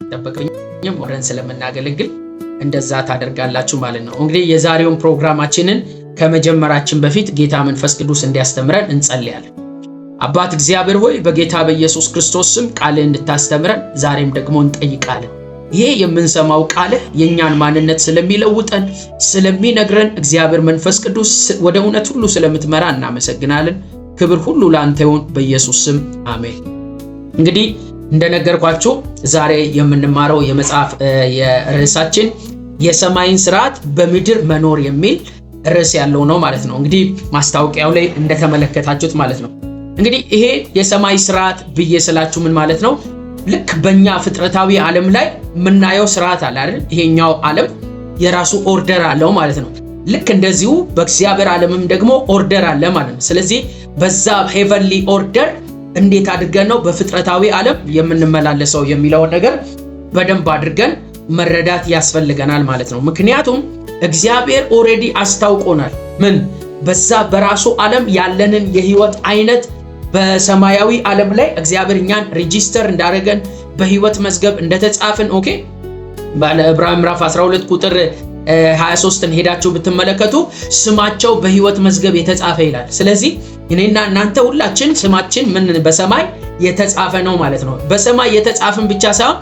የሚጠበቅብኝም ወረን ስለምናገለግል እንደዛ ታደርጋላችሁ ማለት ነው። እንግዲህ የዛሬውን ፕሮግራማችንን ከመጀመራችን በፊት ጌታ መንፈስ ቅዱስ እንዲያስተምረን እንጸልያለን። አባት እግዚአብሔር ሆይ በጌታ በኢየሱስ ክርስቶስ ስም ቃልህ እንድታስተምረን ዛሬም ደግሞ እንጠይቃለን። ይሄ የምንሰማው ቃልህ የኛን ማንነት ስለሚለውጠን ስለሚነግረን እግዚአብሔር መንፈስ ቅዱስ ወደ እውነት ሁሉ ስለምትመራ እናመሰግናለን። ክብር ሁሉ ላንተ ይሁን በኢየሱስ ስም አሜን። እንግዲህ እንደነገርኳችሁ ዛሬ የምንማረው የመጽሐፍ የርዕሳችን የሰማይን ስርዓት በምድር መኖር የሚል ርዕስ ያለው ነው ማለት ነው። እንግዲህ ማስታወቂያው ላይ እንደተመለከታችሁት ማለት ነው። እንግዲህ ይሄ የሰማይ ስርዓት ብዬ ስላችሁ ምን ማለት ነው? ልክ በእኛ ፍጥረታዊ ዓለም ላይ የምናየው ስርዓት አለ አይደል? ይሄኛው ዓለም የራሱ ኦርደር አለው ማለት ነው። ልክ እንደዚሁ በእግዚአብሔር ዓለምም ደግሞ ኦርደር አለ ማለት ነው። ስለዚህ በዛ ሄቨንሊ ኦርደር እንዴት አድርገን ነው በፍጥረታዊ ዓለም የምንመላለሰው የሚለውን ነገር በደንብ አድርገን መረዳት ያስፈልገናል ማለት ነው። ምክንያቱም እግዚአብሔር ኦሬዲ አስታውቆናል። ምን በዛ በራሱ ዓለም ያለንን የህይወት አይነት በሰማያዊ ዓለም ላይ እግዚአብሔር እኛን ሬጂስተር እንዳደረገን በህይወት መዝገብ እንደተጻፈን ኦኬ በዕብራውያን ምዕራፍ 12 ቁጥር 23ን ሄዳችሁ ብትመለከቱ ስማቸው በህይወት መዝገብ የተጻፈ ይላል። ስለዚህ እኔና እናንተ ሁላችን ስማችን ምን በሰማይ የተጻፈ ነው ማለት ነው። በሰማይ የተጻፈን ብቻ ሳይሆን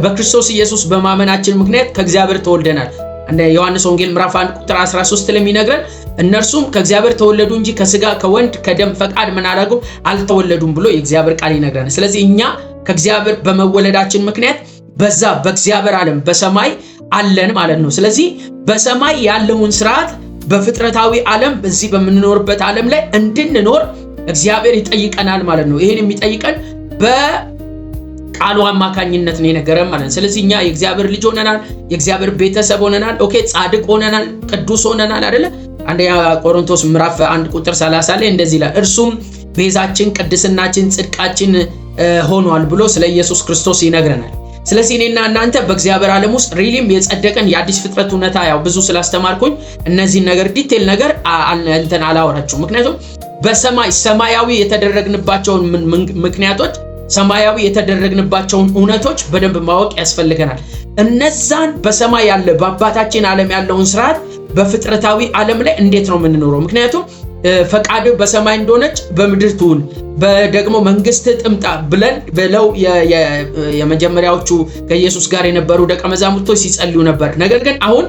በክርስቶስ ኢየሱስ በማመናችን ምክንያት ከእግዚአብሔር ተወልደናል። እንደ ዮሐንስ ወንጌል ምዕራፍ 1 ቁጥር 13 ለሚነግረን እነርሱም ከእግዚአብሔር ተወለዱ እንጂ ከስጋ ከወንድ ከደም ፈቃድ ምን አደረጉ አልተወለዱም ብሎ የእግዚአብሔር ቃል ይነግረናል። ስለዚህ እኛ ከእግዚአብሔር በመወለዳችን ምክንያት በዛ በእግዚአብሔር ዓለም በሰማይ አለን ማለት ነው። ስለዚህ በሰማይ ያለውን ስርዓት በፍጥረታዊ ዓለም በዚህ በምንኖርበት ዓለም ላይ እንድንኖር እግዚአብሔር ይጠይቀናል ማለት ነው። ይሄን የሚጠይቀን በቃሉ አማካኝነት ነው የነገረን ማለት ነው። ስለዚህ እኛ የእግዚአብሔር ልጅ ሆነናል፣ የእግዚአብሔር ቤተሰብ ሆነናል፣ ኦኬ ጻድቅ ሆነናል፣ ቅዱስ ሆነናል አይደለ? አንደኛ ቆሮንቶስ ምዕራፍ 1 ቁጥር 30 ላይ እንደዚህ ይላል፣ እርሱም ቤዛችን ቅድስናችን ጽድቃችን ሆኗል ብሎ ስለ ኢየሱስ ክርስቶስ ይነግረናል። ስለዚህ እኔና እናንተ በእግዚአብሔር ዓለም ውስጥ ሪሊም የጸደቀን የአዲስ ፍጥረት እውነታ ያው ብዙ ስላስተማርኩኝ እነዚህን ነገር ዲቴል ነገር እንትን አላወራችሁ። ምክንያቱም በሰማይ ሰማያዊ የተደረግንባቸውን ምክንያቶች ሰማያዊ የተደረግንባቸውን እውነቶች በደንብ ማወቅ ያስፈልገናል። እነዛን በሰማይ ያለ በአባታችን ዓለም ያለውን ስርዓት በፍጥረታዊ ዓለም ላይ እንዴት ነው የምንኖረው? ምክንያቱም ፈቃድ በሰማይ እንደሆነች በምድር ትሁን በደግሞ መንግስት ጥምጣ ብለው የመጀመሪያዎቹ ከኢየሱስ ጋር የነበሩ ደቀ መዛሙርቶች ሲጸልዩ ነበር። ነገር ግን አሁን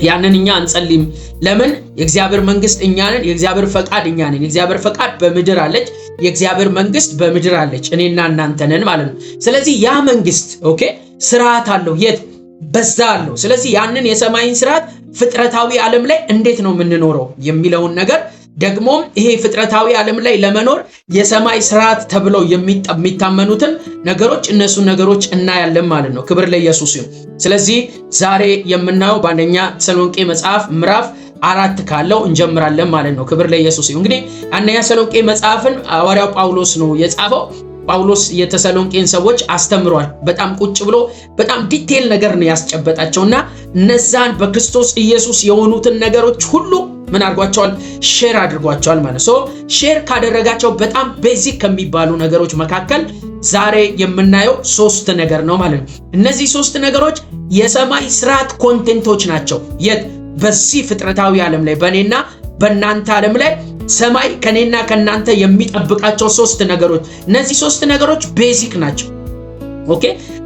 ያንን እኛ አንጸልይም። ለምን? የእግዚአብሔር መንግስት እኛ ነን፣ የእግዚአብሔር ፈቃድ እኛ ነን። የእግዚአብሔር ፈቃድ በምድር አለች፣ የእግዚአብሔር መንግስት በምድር አለች፣ እኔና እናንተ ነን ማለት ነው። ስለዚህ ያ መንግስት ኦኬ ስርዓት አለው፣ የት በዛ አለው። ስለዚህ ያንን የሰማይን ስርዓት ፍጥረታዊ ዓለም ላይ እንዴት ነው የምንኖረው የሚለውን ነገር ደግሞ ይሄ ፍጥረታዊ ዓለም ላይ ለመኖር የሰማይ ስርዓት ተብለው የሚታመኑትን ነገሮች እነሱ ነገሮች እናያለን ማለት ነው። ክብር ለኢየሱስ ይሁን። ስለዚህ ዛሬ የምናየው በአንደኛ ተሰሎንቄ መጽሐፍ ምዕራፍ 4 ካለው እንጀምራለን ማለት ነው። ክብር ለኢየሱስ ይሁን። እንግዲህ አንደኛ ተሰሎንቄ መጽሐፍን ሐዋርያው ጳውሎስ ነው የጻፈው። ጳውሎስ የተሰሎንቄን ሰዎች አስተምሯል። በጣም ቁጭ ብሎ በጣም ዲቴል ነገር ነው ያስጨበጣቸውና እነዛን በክርስቶስ ኢየሱስ የሆኑትን ነገሮች ሁሉ ምን አድርጓቸዋል? ሼር አድርጓቸዋል ማለት ነው። ሼር ካደረጋቸው በጣም ቤዚክ ከሚባሉ ነገሮች መካከል ዛሬ የምናየው 3 ነገር ነው ማለት ነው። እነዚህ 3 ነገሮች የሰማይ ስርዓት ኮንቴንቶች ናቸው። የት? በዚህ ፍጥረታዊ ዓለም ላይ በእኔና በእናንተ ዓለም ላይ ሰማይ ከኔና ከናንተ የሚጠብቃቸው 3 ነገሮች። እነዚህ 3 ነገሮች ቤዚክ ናቸው። ኦኬ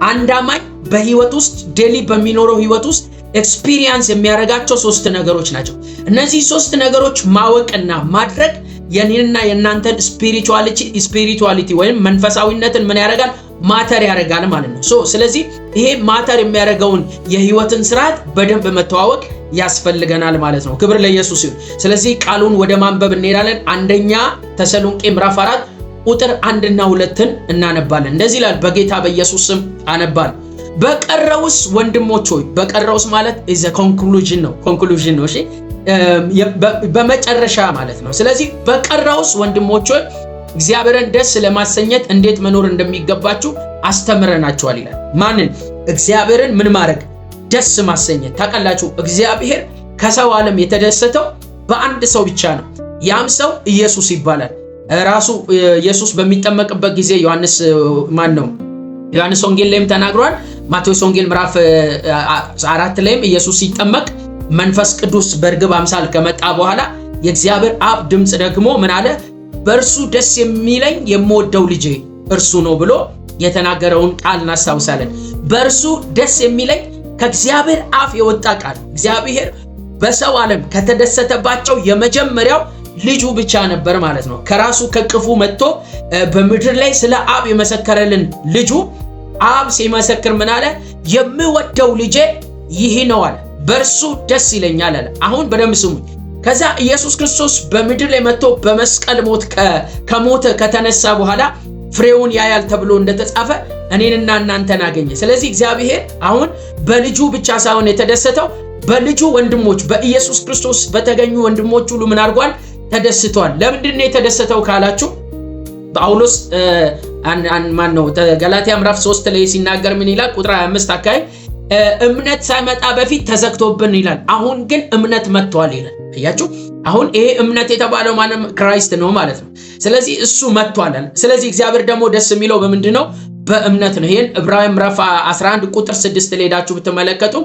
አንድ አማኝ በህይወት ውስጥ ዴሊ በሚኖረው ህይወት ውስጥ ኤክስፒሪየንስ የሚያደርጋቸው 3 ነገሮች ናቸው። እነዚህ 3 ነገሮች ማወቅና ማድረግ የኔንና የናንተን ስፒሪቹዋሊቲ ወይም መንፈሳዊነትን ምን ያደርጋል? ማተር ያደርጋል ማለት ነው። ስለዚህ ይሄ ማተር የሚያደርገውን የህይወትን ስርዓት በደንብ መተዋወቅ ያስፈልገናል ማለት ነው። ክብር ለኢየሱስ ይሁን። ስለዚህ ቃሉን ወደ ማንበብ እንሄዳለን። አንደኛ ተሰሎንቄ ምዕራፍ 4 ቁጥር 1 እና 2ን እናነባለን። እንደዚህ ይላል፣ በጌታ በኢየሱስ ስም አነባለሁ። በቀረውስ ወንድሞች ሆይ፣ በቀረውስ ማለት is a conclusion ነው። እሺ በመጨረሻ ማለት ነው። ስለዚህ በቀረውስ ወንድሞች ሆይ እግዚአብሔርን ደስ ለማሰኘት እንዴት መኖር እንደሚገባችሁ አስተምረናችኋል ይላል። ማንን? እግዚአብሔርን ምን ማድረግ? ደስ ማሰኘት። ታውቃላችሁ እግዚአብሔር ከሰው ዓለም የተደሰተው በአንድ ሰው ብቻ ነው። ያም ሰው ኢየሱስ ይባላል። ራሱ ኢየሱስ በሚጠመቅበት ጊዜ ዮሐንስ ወንጌል ላይም ተናግሯል። ማቴዎስ ወንጌል ምዕራፍ 4 ላይም ኢየሱስ ሲጠመቅ መንፈስ ቅዱስ በርግብ አምሳል ከመጣ በኋላ የእግዚአብሔር አብ ድምጽ ደግሞ ምን አለ? በእርሱ ደስ የሚለኝ የምወደው ልጄ እርሱ ነው ብሎ የተናገረውን ቃል እናስታውሳለን። በእርሱ ደስ የሚለኝ ከእግዚአብሔር አፍ የወጣ ቃል። እግዚአብሔር በሰው ዓለም ከተደሰተባቸው የመጀመሪያው ልጁ ብቻ ነበር ማለት ነው። ከራሱ ከቅፉ መጥቶ በምድር ላይ ስለ አብ የመሰከረልን ልጁ አብ ሲመሰክር ምን አለ? የምወደው ልጄ ይህ ነው አለ። በእርሱ ደስ ይለኛል አለ። አሁን በደንብ ስሙኝ። ከዛ ኢየሱስ ክርስቶስ በምድር ላይ መጥቶ በመስቀል ሞት ከሞተ ከተነሳ በኋላ ፍሬውን ያያል ተብሎ እንደተጻፈ እኔንና እናንተን አገኘ። ስለዚህ እግዚአብሔር አሁን በልጁ ብቻ ሳይሆን የተደሰተው በልጁ ወንድሞች በኢየሱስ ክርስቶስ በተገኙ ወንድሞች ሁሉ ምን አድርጓል? ተደስቷል። ለምንድን ነው የተደሰተው ካላችሁ ጳውሎስ ማን ነው ገላትያ ምዕራፍ 3 ላይ ሲናገር ምን ይላል? ቁጥር 25 አካባቢ እምነት ሳይመጣ በፊት ተዘግቶብን ይላል፣ አሁን ግን እምነት መጥቷል ይላል። አያችሁ፣ አሁን ይሄ እምነት የተባለው ማንም ክራይስት ነው ማለት ነው። ስለዚህ እሱ መጥቷል። ስለዚህ እግዚአብሔር ደግሞ ደስ የሚለው በምንድን ነው? በእምነት ነው። ይሄን ዕብራውያን ምዕራፍ 11 ቁጥር 6 ላይ ሄዳችሁ ብትመለከቱ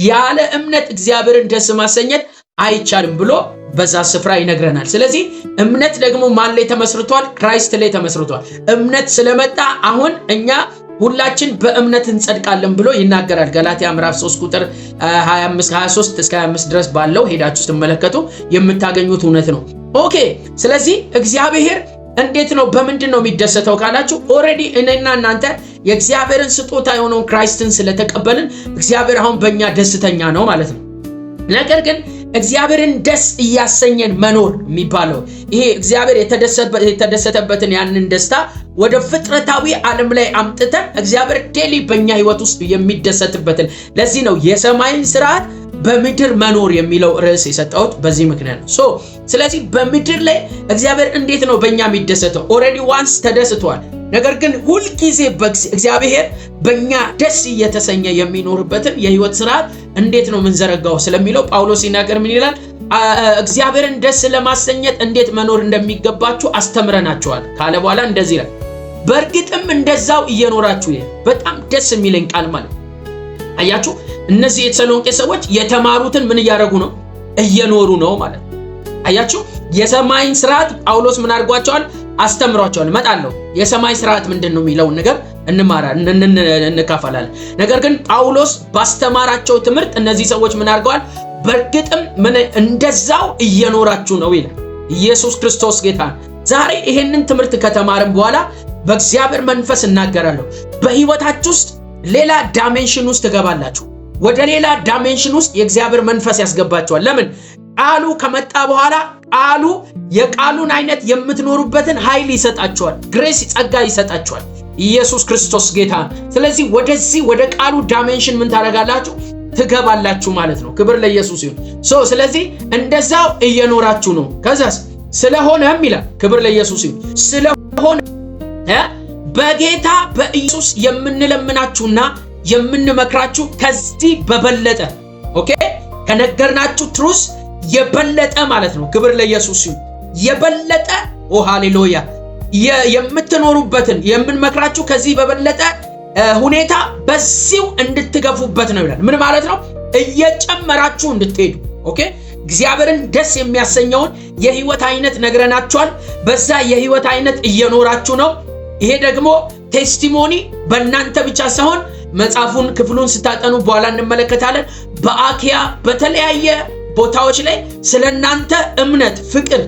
ያለ እምነት እግዚአብሔርን ደስ ማሰኘት አይቻልም ብሎ በዛ ስፍራ ይነግረናል። ስለዚህ እምነት ደግሞ ማን ላይ ተመስርቷል? ክራይስት ላይ ተመስርቷል። እምነት ስለመጣ አሁን እኛ ሁላችን በእምነት እንጸድቃለን ብሎ ይናገራል። ገላትያ ምዕራፍ 3 ቁጥር 23 እስከ 25 ድረስ ባለው ሄዳችሁ ስትመለከቱ የምታገኙት እውነት ነው። ኦኬ፣ ስለዚህ እግዚአብሔር እንዴት ነው በምንድን ነው የሚደሰተው ካላችሁ ኦሬዲ እኔና እናንተ የእግዚአብሔርን ስጦታ የሆነውን ክራይስትን ስለተቀበልን እግዚአብሔር አሁን በእኛ ደስተኛ ነው ማለት ነው። ነገር ግን እግዚአብሔርን ደስ እያሰኘን መኖር የሚባለው ይሄ እግዚአብሔር የተደሰተበትን ያንን ደስታ ወደ ፍጥረታዊ ዓለም ላይ አምጥተን እግዚአብሔር ዴሊ በእኛ ህይወት ውስጥ የሚደሰትበትን ለዚህ ነው የሰማይን ስርዓት በምድር መኖር የሚለው ርዕስ የሰጠሁት በዚህ ምክንያት ነው። ስለዚህ በምድር ላይ እግዚአብሔር እንዴት ነው በእኛ የሚደሰተው? ኦልሬዲ ዋንስ ተደስቷል። ነገር ግን ሁል ጊዜ እግዚአብሔር በእኛ ደስ እየተሰኘ የሚኖርበትን የህይወት ስርዓት እንዴት ነው ምንዘረጋው ስለሚለው ጳውሎስ ሲናገር ምን ይላል? እግዚአብሔርን ደስ ለማሰኘት እንዴት መኖር እንደሚገባችሁ አስተምረናችኋል ካለ በኋላ እንደዚህ ይላል፣ በእርግጥም እንደዛው እየኖራችሁ። በጣም ደስ የሚለኝ ቃል ማለት አያችሁ፣ እነዚህ የተሰሎንቄ ሰዎች የተማሩትን ምን እያደረጉ ነው? እየኖሩ ነው ማለት ነው። አያችሁ፣ የሰማይን ስርዓት ጳውሎስ ምን አድርጓቸዋል? አስተምሯቸዋል። እመጣለሁ የሰማይ ስርዓት ምንድነው የሚለውን ነገር እንካፈላለን። ነገር ግን ጳውሎስ ባስተማራቸው ትምህርት እነዚህ ሰዎች ምን አድርገዋል? በእርግጥም እንደዛው እየኖራችሁ ነው ይላል። ኢየሱስ ክርስቶስ ጌታ። ዛሬ ይሄንን ትምህርት ከተማርን በኋላ በእግዚአብሔር መንፈስ እናገራለሁ፣ በህይወታችሁ ውስጥ ሌላ ዳይሜንሽን ውስጥ ትገባላችሁ። ወደ ሌላ ዳይሜንሽን ውስጥ የእግዚአብሔር መንፈስ ያስገባችኋል። ለምን? ቃሉ ከመጣ በኋላ ቃሉ የቃሉን አይነት የምትኖሩበትን ኃይል ይሰጣችኋል። ግሬስ ጸጋ ይሰጣችኋል። ኢየሱስ ክርስቶስ ጌታ። ስለዚህ ወደዚህ ወደ ቃሉ ዳይሜንሽን ምን ታደርጋላችሁ? ትገባላችሁ ማለት ነው። ክብር ለኢየሱስ ይሁን። ስለዚህ እንደዛው እየኖራችሁ ነው። ከዛስ ስለሆነም ይላል፣ ክብር ለኢየሱስ ይሁን። ስለሆነ በጌታ በኢየሱስ የምንለምናችሁና የምንመክራችሁ ከዚህ በበለጠ ኦኬ ከነገርናችሁ ትሩስ የበለጠ ማለት ነው። ክብር ለኢየሱስ ይሁን። የበለጠ ሃሌሉያ የምትኖሩበትን የምንመክራችሁ ከዚህ በበለጠ ሁኔታ በዚሁ እንድትገፉበት ነው ይላል። ምን ማለት ነው? እየጨመራችሁ እንድትሄዱ። ኦኬ እግዚአብሔርን ደስ የሚያሰኘውን የህይወት አይነት ነግረናችኋል። በዛ የህይወት አይነት እየኖራችሁ ነው። ይሄ ደግሞ ቴስቲሞኒ በእናንተ ብቻ ሳይሆን መጽሐፉን ክፍሉን ስታጠኑ በኋላ እንመለከታለን። በአኪያ በተለያየ ቦታዎች ላይ ስለናንተ እምነት፣ ፍቅር፣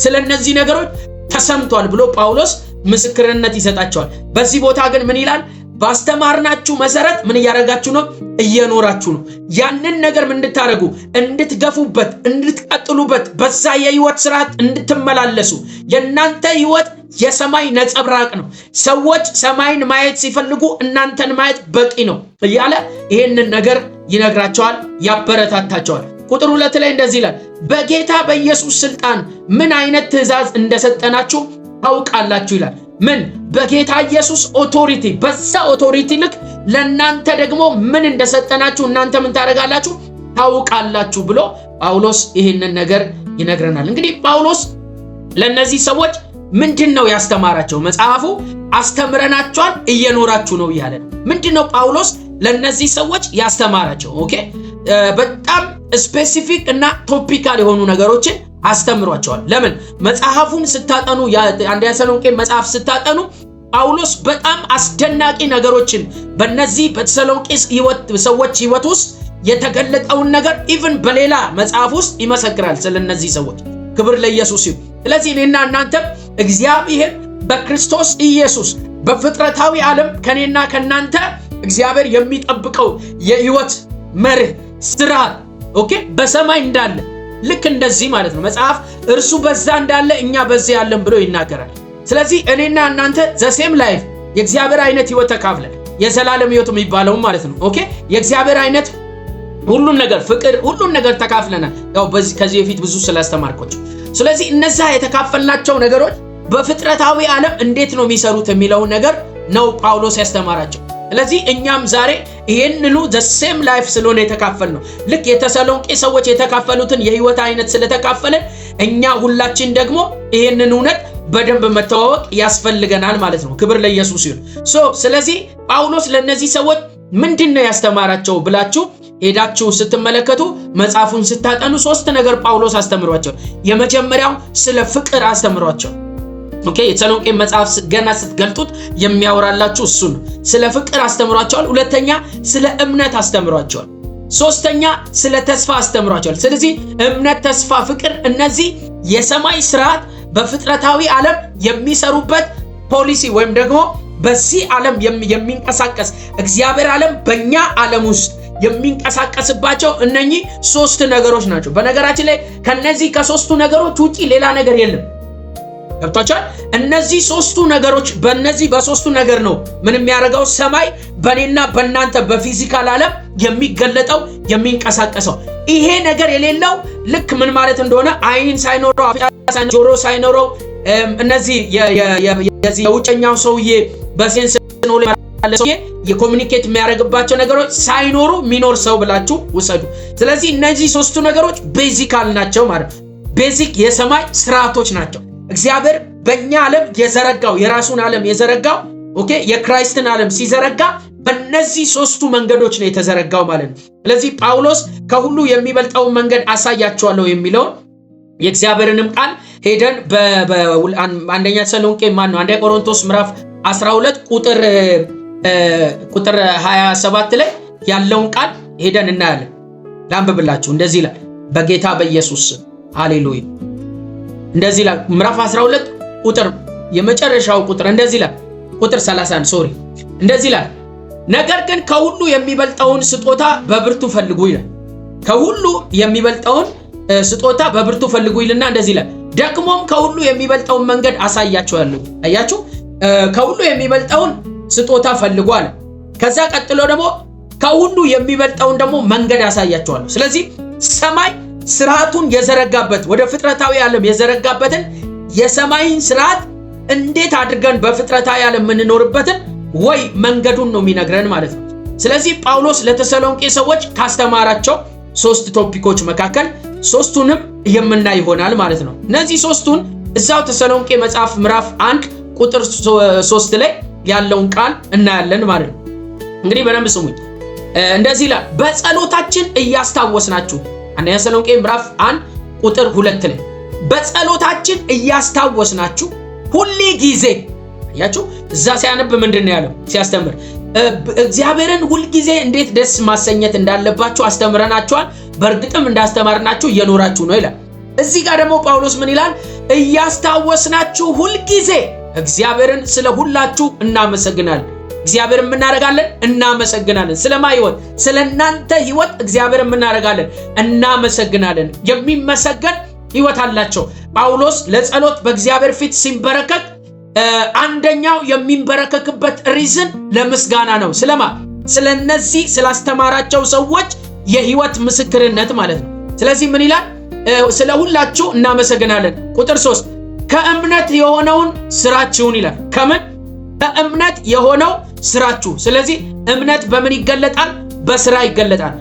ስለነዚህ ነገሮች ተሰምቷል ብሎ ጳውሎስ ምስክርነት ይሰጣቸዋል። በዚህ ቦታ ግን ምን ይላል? ባስተማርናችሁ መሰረት ምን እያደረጋችሁ ነው? እየኖራችሁ ነው። ያንን ነገር ምን እንድታደርጉ እንድትገፉበት፣ እንድትቀጥሉበት፣ በዛ የህይወት ስርዓት እንድትመላለሱ። የእናንተ ህይወት የሰማይ ነጸብራቅ ነው። ሰዎች ሰማይን ማየት ሲፈልጉ እናንተን ማየት በቂ ነው እያለ ይሄንን ነገር ይነግራቸዋል፣ ያበረታታቸዋል። ቁጥር 2 ላይ እንደዚህ ይላል፣ በጌታ በኢየሱስ ስልጣን ምን አይነት ትእዛዝ እንደሰጠናችሁ ታውቃላችሁ ይላል። ምን? በጌታ ኢየሱስ ኦቶሪቲ፣ በዛ ኦቶሪቲ ልክ ለእናንተ ደግሞ ምን እንደሰጠናችሁ እናንተ ምን ታደርጋላችሁ? ታውቃላችሁ ብሎ ጳውሎስ ይሄንን ነገር ይነግረናል። እንግዲህ ጳውሎስ ለነዚህ ሰዎች ምንድነው ያስተማራቸው? መጽሐፉ አስተምረናቸዋል እየኖራችሁ ነው እያለ ነው። ምንድነው ጳውሎስ ለነዚህ ሰዎች ያስተማራቸው። ኦኬ በጣም ስፔሲፊክ እና ቶፒካል የሆኑ ነገሮችን አስተምሯቸዋል። ለምን መጽሐፉን ስታጠኑ አንደኛ ተሰሎንቄ መጽሐፍ ስታጠኑ ጳውሎስ በጣም አስደናቂ ነገሮችን በእነዚህ በተሰሎንቄ ሰዎች ህይወት ውስጥ የተገለጠውን ነገር ኢቭን በሌላ መጽሐፍ ውስጥ ይመሰክራል ስለነዚህ ሰዎች። ክብር ለኢየሱስ ይሁን። ስለዚህ እኔና እናንተ እግዚአብሔር በክርስቶስ ኢየሱስ በፍጥረታዊ ዓለም ከኔና ከናንተ እግዚአብሔር የሚጠብቀው የህይወት መርህ ስርዓት ኦኬ በሰማይ እንዳለ ልክ እንደዚህ ማለት ነው። መጽሐፍ እርሱ በዛ እንዳለ እኛ በዚህ ያለን ብሎ ይናገራል። ስለዚህ እኔና እናንተ ዘሴም ላይፍ የእግዚአብሔር አይነት ህይወት ተካፍለን የዘላለም ህይወት የሚባለው ማለት ነው። ኦኬ የእግዚአብሔር አይነት ሁሉን ነገር ፍቅር ሁሉን ነገር ተካፍለናል። ያው ከዚህ በፊት ብዙ ስላስተማርኳችሁ። ስለዚህ እነዛ የተካፈልናቸው ነገሮች በፍጥረታዊ ዓለም እንዴት ነው የሚሰሩት የሚለው ነገር ነው ጳውሎስ ያስተማራቸው። ስለዚህ እኛም ዛሬ ይሄንኑ the same life ስለሆነ የተካፈልነው ልክ የተሰሎንቄ ሰዎች የተካፈሉትን የህይወት አይነት ስለተካፈለን እኛ ሁላችን ደግሞ ይሄንን እውነት በደንብ መተዋወቅ ያስፈልገናል ማለት ነው። ክብር ለኢየሱስ ይሁን። ስለዚህ ጳውሎስ ለነዚህ ሰዎች ምንድነው ያስተማራቸው ብላችሁ ሄዳችሁ ስትመለከቱ መጽሐፉን ስታጠኑ ሶስት ነገር ጳውሎስ አስተምሯቸው። የመጀመሪያው ስለ ፍቅር አስተምሯቸው። ኦኬ የተሰሎንቄ መጽሐፍ ገና ስትገልጡት የሚያወራላችሁ እሱ ነው። ስለ ፍቅር አስተምሯቸዋል። ሁለተኛ ስለ እምነት አስተምሯቸዋል። ሶስተኛ ስለ ተስፋ አስተምሯቸዋል። ስለዚህ እምነት፣ ተስፋ፣ ፍቅር እነዚህ የሰማይ ስርዓት በፍጥረታዊ ዓለም የሚሰሩበት ፖሊሲ ወይም ደግሞ በዚህ ዓለም የሚንቀሳቀስ እግዚአብሔር ዓለም በእኛ ዓለም ውስጥ የሚንቀሳቀስባቸው እነኚህ ሶስት ነገሮች ናቸው። በነገራችን ላይ ከነዚህ ከሶስቱ ነገሮች ውጪ ሌላ ነገር የለም። ገብቷችኋል? እነዚህ ሶስቱ ነገሮች በእነዚህ በሶስቱ ነገር ነው ምን የሚያደርገው ሰማይ በእኔና በእናንተ በፊዚካል ዓለም የሚገለጠው የሚንቀሳቀሰው። ይሄ ነገር የሌለው ልክ ምን ማለት እንደሆነ አይን ሳይኖረው ጆሮ ሳይኖረው እነዚህ የውጨኛው ሰውዬ በሴንስ ነው ሰውዬ የኮሙኒኬት የሚያደርግባቸው ነገሮች ሳይኖሩ ሚኖር ሰው ብላችሁ ውሰዱ። ስለዚህ እነዚህ ሶስቱ ነገሮች ቤዚካል ናቸው ማለት ነው። ቤዚክ የሰማይ ስርዓቶች ናቸው። እግዚአብሔር በእኛ ዓለም የዘረጋው የራሱን ዓለም የዘረጋው ኦኬ የክራይስትን ዓለም ሲዘረጋ በእነዚህ ሶስቱ መንገዶች ነው የተዘረጋው ማለት ነው። ስለዚህ ጳውሎስ ከሁሉ የሚበልጠውን መንገድ አሳያቸዋለሁ የሚለውን የእግዚአብሔርንም ቃል ሄደን በአንደኛ ተሰሎንቄ አንደኛ ቆሮንቶስ ምዕራፍ 12 ቁጥር 27 ላይ ያለውን ቃል ሄደን እናያለን። ላንብብላችሁ። እንደዚህ ይላል በጌታ በኢየሱስ ሃሌሉያ። እንደዚህ ይላል ምዕራፍ 12 ቁጥር የመጨረሻው ቁጥር እንደዚህ ይላል ቁጥር 31 እንደዚህ ይላል ነገር ግን ከሁሉ የሚበልጠውን ስጦታ በብርቱ ፈልጉ ይላል። ከሁሉ የሚበልጠውን ስጦታ በብርቱ ፈልጉ ይልና እንደዚህ ይላል ደግሞም ከሁሉ የሚበልጠውን መንገድ አሳያችኋለሁ። አያችሁ ከሁሉ የሚበልጠውን ስጦታ ፈልጉ አለ። ከዛ ቀጥሎ ደግሞ ከሁሉ የሚበልጠውን ደግሞ መንገድ አሳያችኋለሁ። ስለዚህ ሰማይ ስርዓቱን የዘረጋበት ወደ ፍጥረታዊ ዓለም የዘረጋበትን የሰማይን ስርዓት እንዴት አድርገን በፍጥረታዊ ዓለም የምንኖርበትን ወይ መንገዱን ነው የሚነግረን ማለት ነው። ስለዚህ ጳውሎስ ለተሰሎንቄ ሰዎች ካስተማራቸው ሶስት ቶፒኮች መካከል ሶስቱንም የምናይ ይሆናል ማለት ነው። እነዚህ ሶስቱን እዛው ተሰሎንቄ መጽሐፍ ምዕራፍ 1 ቁጥር 3 ላይ ያለውን ቃል እናያለን ማለት ነው። እንግዲህ በደንብ ስሙኝ። እንደዚህ ይላል በጸሎታችን እያስታወስናችሁ አንደኛ ተሰሎንቄ ምዕራፍ 1 ቁጥር 2 ላይ በጸሎታችን እያስታወስናችሁ ሁሉ ጊዜ ያችሁ እዛ ሲያነብ ምንድነው ያለው ሲያስተምር እግዚአብሔርን ሁሉ ጊዜ እንዴት ደስ ማሰኘት እንዳለባችሁ አስተምረናችኋል፣ በእርግጥም እንዳስተማርናችሁ እየኖራችሁ ነው ይላል። እዚህ ጋር ደግሞ ጳውሎስ ምን ይላል እያስታወስናችሁ ሁሉ ጊዜ እግዚአብሔርን ስለ ሁላችሁ እናመሰግናለን። እግዚአብሔርን ምን እናደርጋለን? እናመሰግናለን። ስለማ ህይወት ስለናንተ ህይወት እግዚአብሔርን ምን እናደርጋለን? እናመሰግናለን። የሚመሰገን ህይወት አላቸው። ጳውሎስ ለጸሎት በእግዚአብሔር ፊት ሲንበረከክ አንደኛው የሚንበረከክበት ሪዝን ለምስጋና ነው። ስለማ ስለነዚህ ስላስተማራቸው ሰዎች የህይወት ምስክርነት ማለት ነው። ስለዚህ ምን ይላል? ስለ ሁላችሁ እናመሰግናለን። ቁጥር 3 ከእምነት የሆነውን ስራችሁን ይላል። ከምን? ከእምነት የሆነው ስራችሁ። ስለዚህ እምነት በምን ይገለጣል? በስራ ይገለጣል።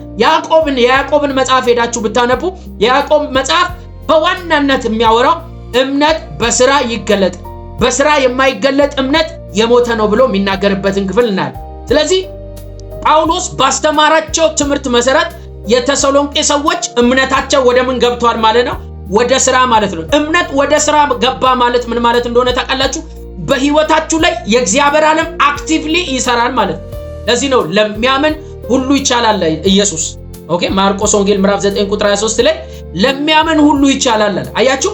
የያዕቆብን መጽሐፍ ሄዳችሁ ብታነቡ የያዕቆብ መጽሐፍ በዋናነት የሚያወራው እምነት በስራ ይገለጥ፣ በስራ የማይገለጥ እምነት የሞተ ነው ብሎ የሚናገርበትን ክፍል እናያለን። ስለዚህ ጳውሎስ ባስተማራቸው ትምህርት መሰረት የተሰሎንቄ ሰዎች እምነታቸው ወደ ምን ገብቷል ማለት ነው? ወደ ስራ ማለት ነው። እምነት ወደ ስራ ገባ ማለት ምን ማለት እንደሆነ ታውቃላችሁ? በህይወታችሁ ላይ የእግዚአብሔር ዓለም አክቲቭሊ ይሰራል ማለት ነው። ለዚህ ነው ለሚያምን ሁሉ ይቻላል ኢየሱስ። ኦኬ ማርቆስ ወንጌል ምዕራፍ 9 ቁጥር 23 ላይ ለሚያምን ሁሉ ይቻላል አያችሁ።